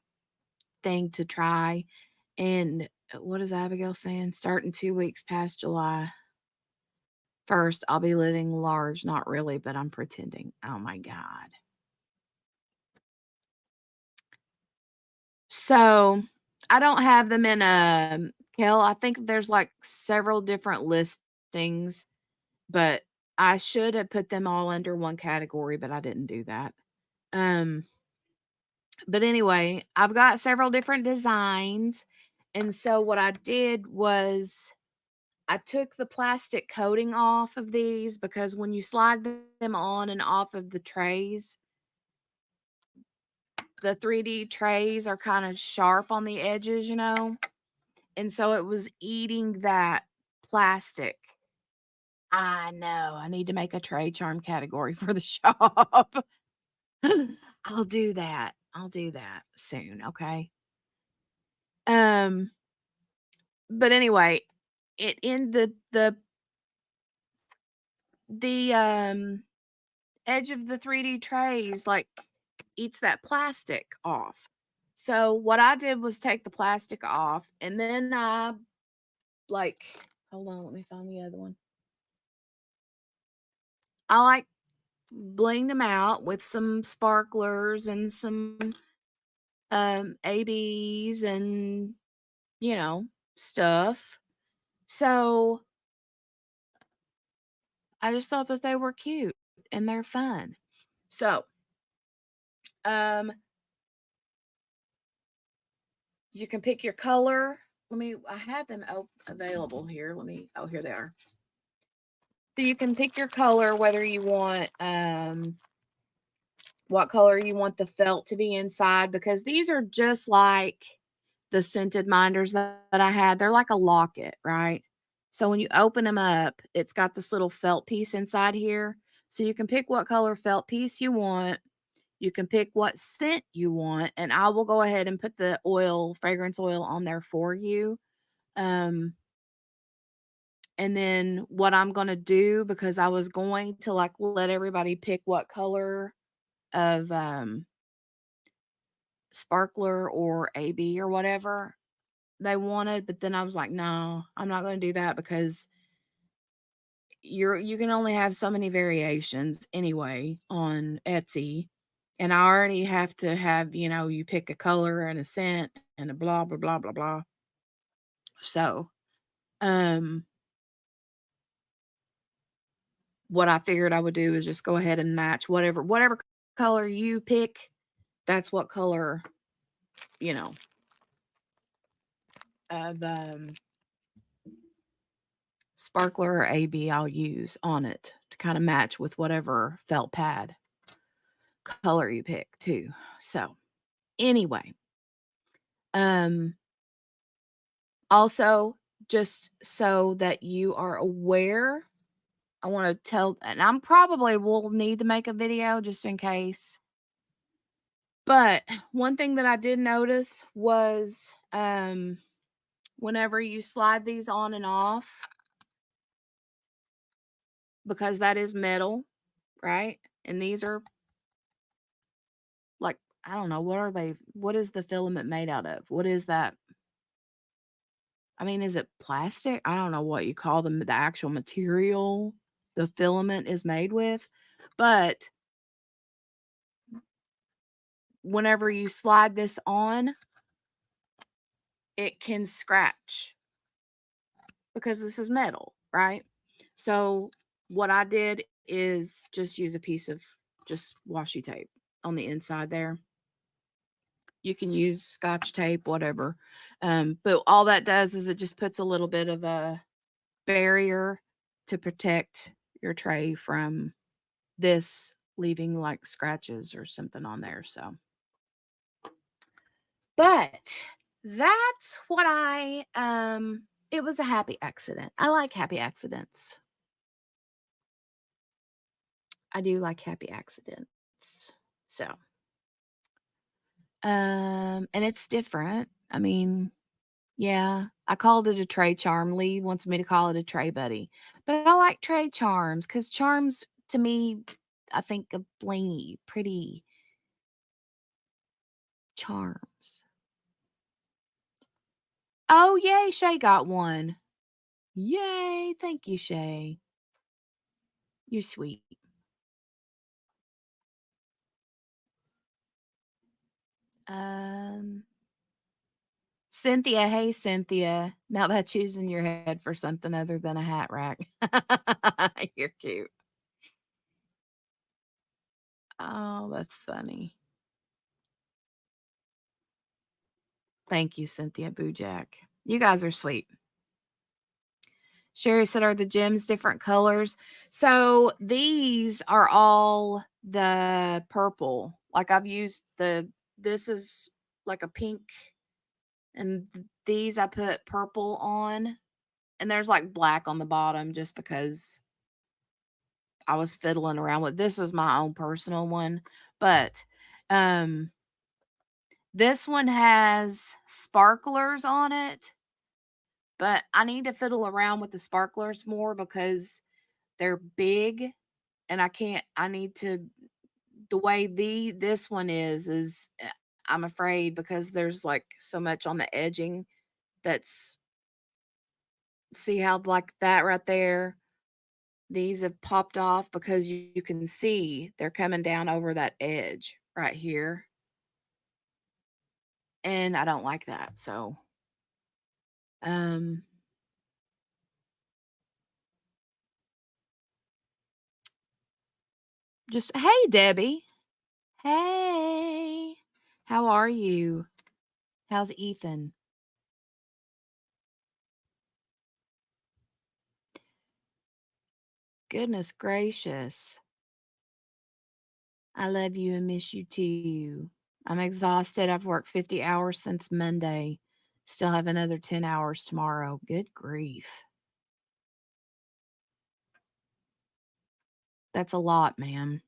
thing to try. And what is Abigail saying? Starting 2 weeks past July 1st, I'll be living large. Not really, but I'm pretending. Oh my God. So I don't have them in a Kel. I think there's like several different listings, but I should have put them all under one category, but I didn't do that. Um, but anyway, I've got several different designs. And so what I did was I took the plastic coating off of these because when you slide them on and off of the trays, the 3D trays are kind of sharp on the edges, and so it was eating that plastic. I know. I need to make a tray charm category for the shop. I'll do that. I'll do that soon, okay? Um but anyway, it in the edge of the 3D trays like eats that plastic off. So what I did was take the plastic off, and then I like hold on, let me find the other one. I like blinged them out with some sparklers and some ABs and you know stuff. So I just thought that they were cute and they're fun. So um you can pick your color. I have them available here. Oh, here they are. So you can pick your color, whether you want what color you want the felt to be inside, because these are just like the scented minders that I had. They're like a locket, right? So when you open them up, it's got this little felt piece inside here. So you can pick what color felt piece you want. You can pick what scent you want, and I will go ahead and put the fragrance oil on there for you. Um, and then what I'm going to do, because I was going to like let everybody pick what color of sparkler or AB or whatever they wanted, but then I was like, no, I'm not going to do that because you can only have so many variations anyway on Etsy. And I already have to have, you pick a color and a scent and a blah blah blah blah blah. So, um what I figured I would do is just go ahead and match whatever color you pick, that's what color, you know, of sparkler or AB I'll use on it to kind of match with whatever felt pad color you pick too. So, anyway, um also just so that you are aware, I want to tell, and I'm probably will need to make a video just in case. But one thing that I did notice was whenever you slide these on and off, because that is metal, right? And these are like, I don't know, what are they? What is the filament made out of? What is that? I mean, is it plastic? I don't know what you call them, the actual material the filament is made with. But whenever you slide this on, it can scratch because this is metal, right? So what I did is just use a piece of just washi tape on the inside there. You can use scotch tape, whatever. But all that does is it just puts a little bit of a barrier to protect your tray from this leaving like scratches or something on there. So, but That's what it was a happy accident. I like happy accidents. I do like happy accidents. So, and it's different. I mean, yeah, I called it a tray charm. Lee wants me to call it a tray buddy. But I like tray charms because charms to me, I think of blingy, pretty charms. Oh, yay, Shay got one. Yay, thank you, Shay. You're sweet. Um, Cynthia, hey Cynthia. Now that's using your head for something other than a hat rack. You're cute. Oh, that's funny. Thank you, Cynthia Boojak. You guys are sweet. Sherry said, are the gems different colors? So these are all the purple. Like I've used this is like a pink, and these I put purple on, and there's like black on the bottom just because I was fiddling around with. This is my own personal one, but um this one has sparklers on it, but I need to fiddle around with the sparklers more because they're big and I need to the way this one is I'm afraid because there's like so much on the edging that's see how like that right there. These have popped off because you can see they're coming down over that edge right here. And I don't like that. So, um, just hey, Debbie. Hey, how are you? How's Ethan? Goodness gracious. I love you and miss you too. I'm exhausted. I've worked 50 hours since Monday. Still have another 10 hours tomorrow. Good grief. That's a lot, man.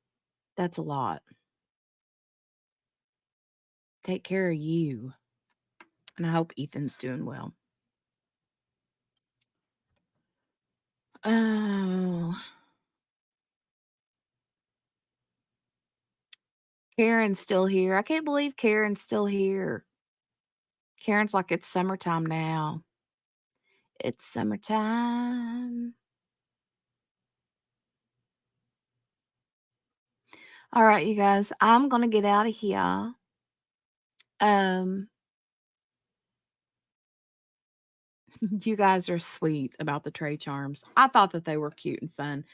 That's a lot. Take care of you. And I hope Ethan's doing well. Oh, Karen's still here. I can't believe Karen's still here. Karen's like, it's summertime now. It's summertime. All right, you guys, I'm going to get out of here. Um, you guys are sweet about the tray charms. I thought that they were cute and fun.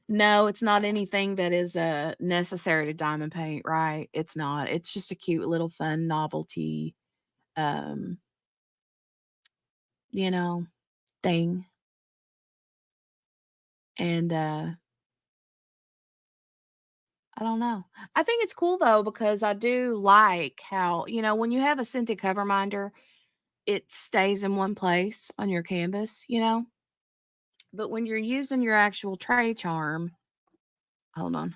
No, it's not anything that is necessary to diamond paint, right? It's not. It's just a cute little fun novelty um, you know, thing. And I don't know. I think it's cool though because I do like how, when you have a scented cover minder, it stays in one place on your canvas. But when you're using your actual tray charm, hold on.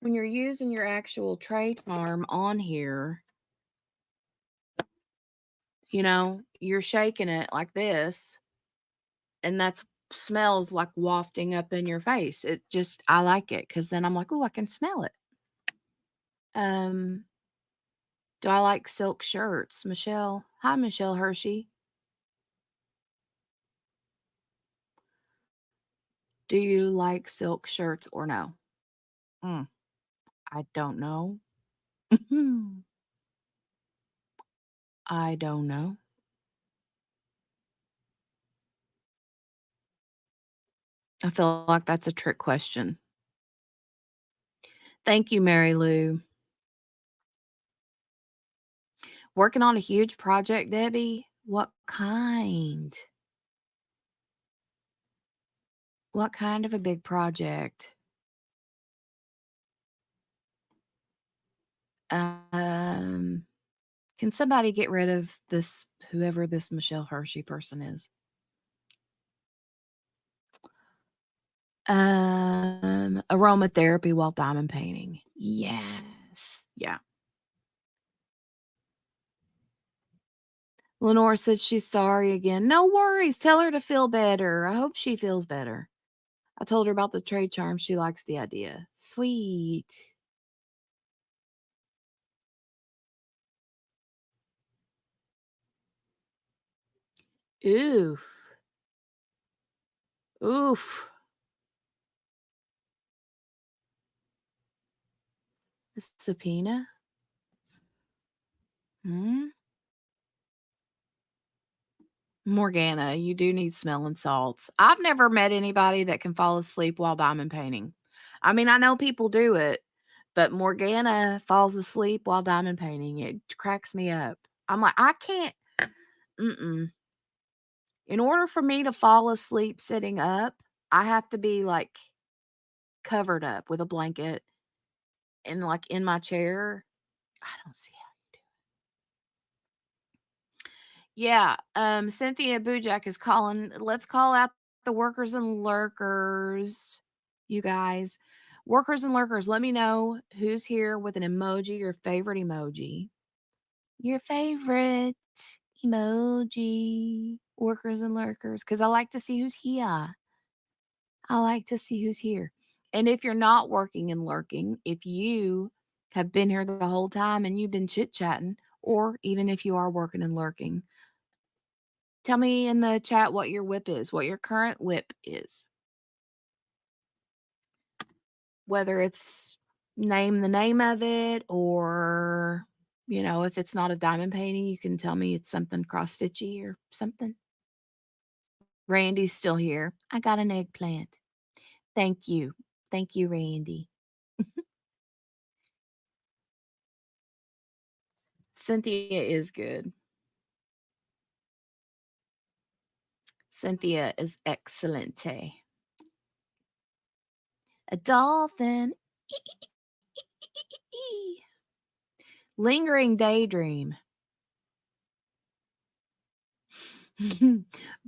When you're using your actual tray charm on here, you're shaking it like this, and that's smells like wafting up in your face. I like it because then I'm like, oh, I can smell it. Um, do I like silk shirts? Michelle. Hi, Michelle Hershey. Do you like silk shirts or no? Mm, I don't know. I don't know. I feel like that's a trick question. Thank you, Mary Lou. Working on a huge project, Debbie? What kind? What kind of a big project? Um, Can somebody get rid of this, whoever this Michelle Hershey person is? Aromatherapy while diamond painting. Yes. Yeah. Lenore said she's sorry again. No worries. Tell her to feel better. I hope she feels better. I told her about the trade charm. She likes the idea. Sweet. Oof. Oof. A subpoena? Hmm? Morgana, you do need smelling salts. I've never met anybody that can fall asleep while diamond painting. I mean, I know people do it, but Morgana falls asleep while diamond painting. It cracks me up. I'm like, I can't. Mm-mm. In order for me to fall asleep sitting up, I have to be like covered up with a blanket and like in my chair. I don't see how. Yeah, Cynthia Bujak is calling. Let's call out the workers and lurkers, you guys. Workers and lurkers, let me know who's here with an emoji, your favorite emoji. Your favorite emoji, workers and lurkers, because I like to see who's here. I like to see who's here. And if you're not working and lurking, if you have been here the whole time and you've been chit chatting, or even if you are working and lurking, tell me in the chat what your whip is, what your current whip is. Whether it's name the name of it or, if it's not a diamond painting, you can tell me it's something cross stitchy or something. Randy's still here. I got an eggplant. Thank you. Thank you, Randy. Cynthia is good. Cynthia is excellent. A dolphin. Lingering daydream.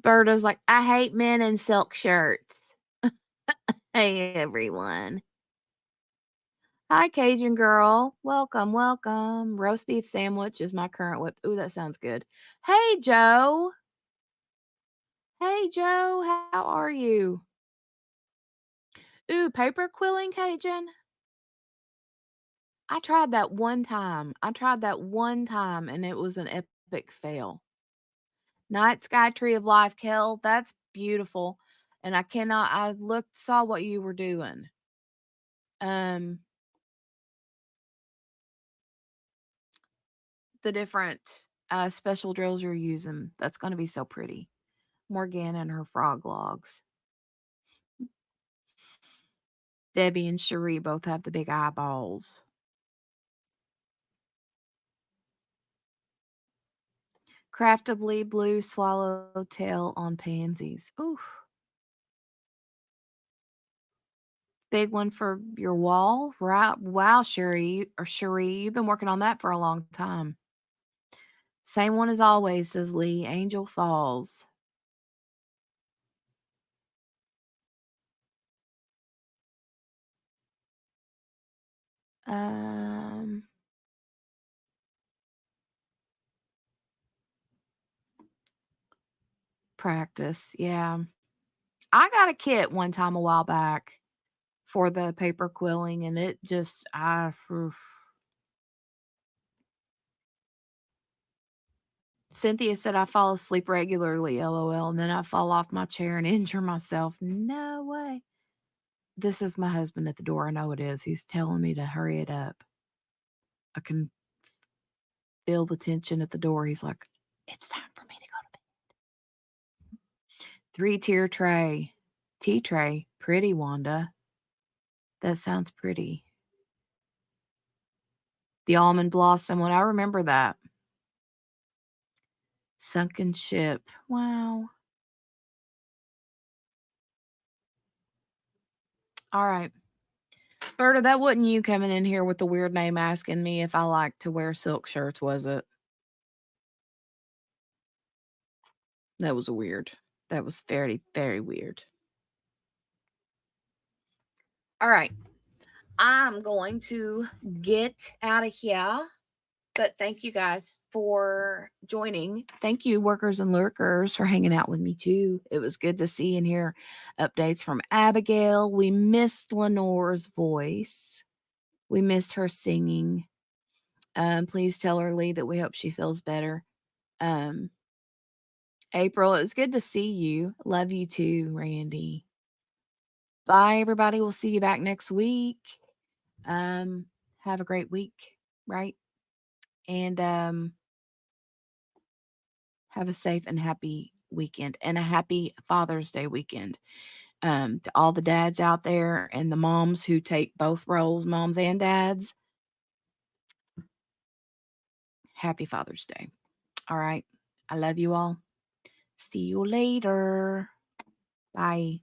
Berto's like, I hate men in silk shirts. Hey, everyone. Hi, Cajun girl. Welcome, welcome. Roast beef sandwich is my current whip. Ooh, that sounds good. Hey, Joe. Hey, Joe. How are you? Ooh, paper quilling, Cajun. I tried that one time. And it was an epic fail. Night Sky Tree of Life, Kel. That's beautiful. And I saw what you were doing. The different special drills you're using. That's going to be so pretty. Morgana and her frog logs. Debbie and Cherie both have the big eyeballs. Craftably blue swallowtail on pansies. Oof. Big one for your wall. Right. Wow, Cherie, you've been working on that for a long time. Same one as always, says Lee. Angel Falls. Practice. Yeah. I got a kit one time a while back for the paper quilling, and it just, Cynthia said I fall asleep regularly, LOL, and then I fall off my chair and injure myself. No way. This is my husband at the door. I know it is. He's telling me to hurry it up. I can feel the tension at the door. He's like, it's time for me to go to bed. 3-tier tray. Tea tray. Pretty, Wanda. That sounds pretty. The almond blossom one. I remember that. Sunken ship. Wow. All right. Berta, that wasn't you coming in here with the weird name asking me if I like to wear silk shirts, was it? That was weird. That was very, very weird. All right. I'm going to get out of here. But thank you guys for joining. Thank you, workers and lurkers, for hanging out with me too. It was good to see and hear updates from Abigail. We missed Lenore's voice. We missed her singing. Please tell her, Lee, that we hope she feels better. April, it was good to see you. Love you too, Randy. Bye, everybody. We'll see you back next week. Have a great week, right? And have a safe and happy weekend and a happy Father's Day weekend. To all the dads out there and the moms who take both roles, moms and dads, happy Father's Day. All right. I love you all. See you later. Bye.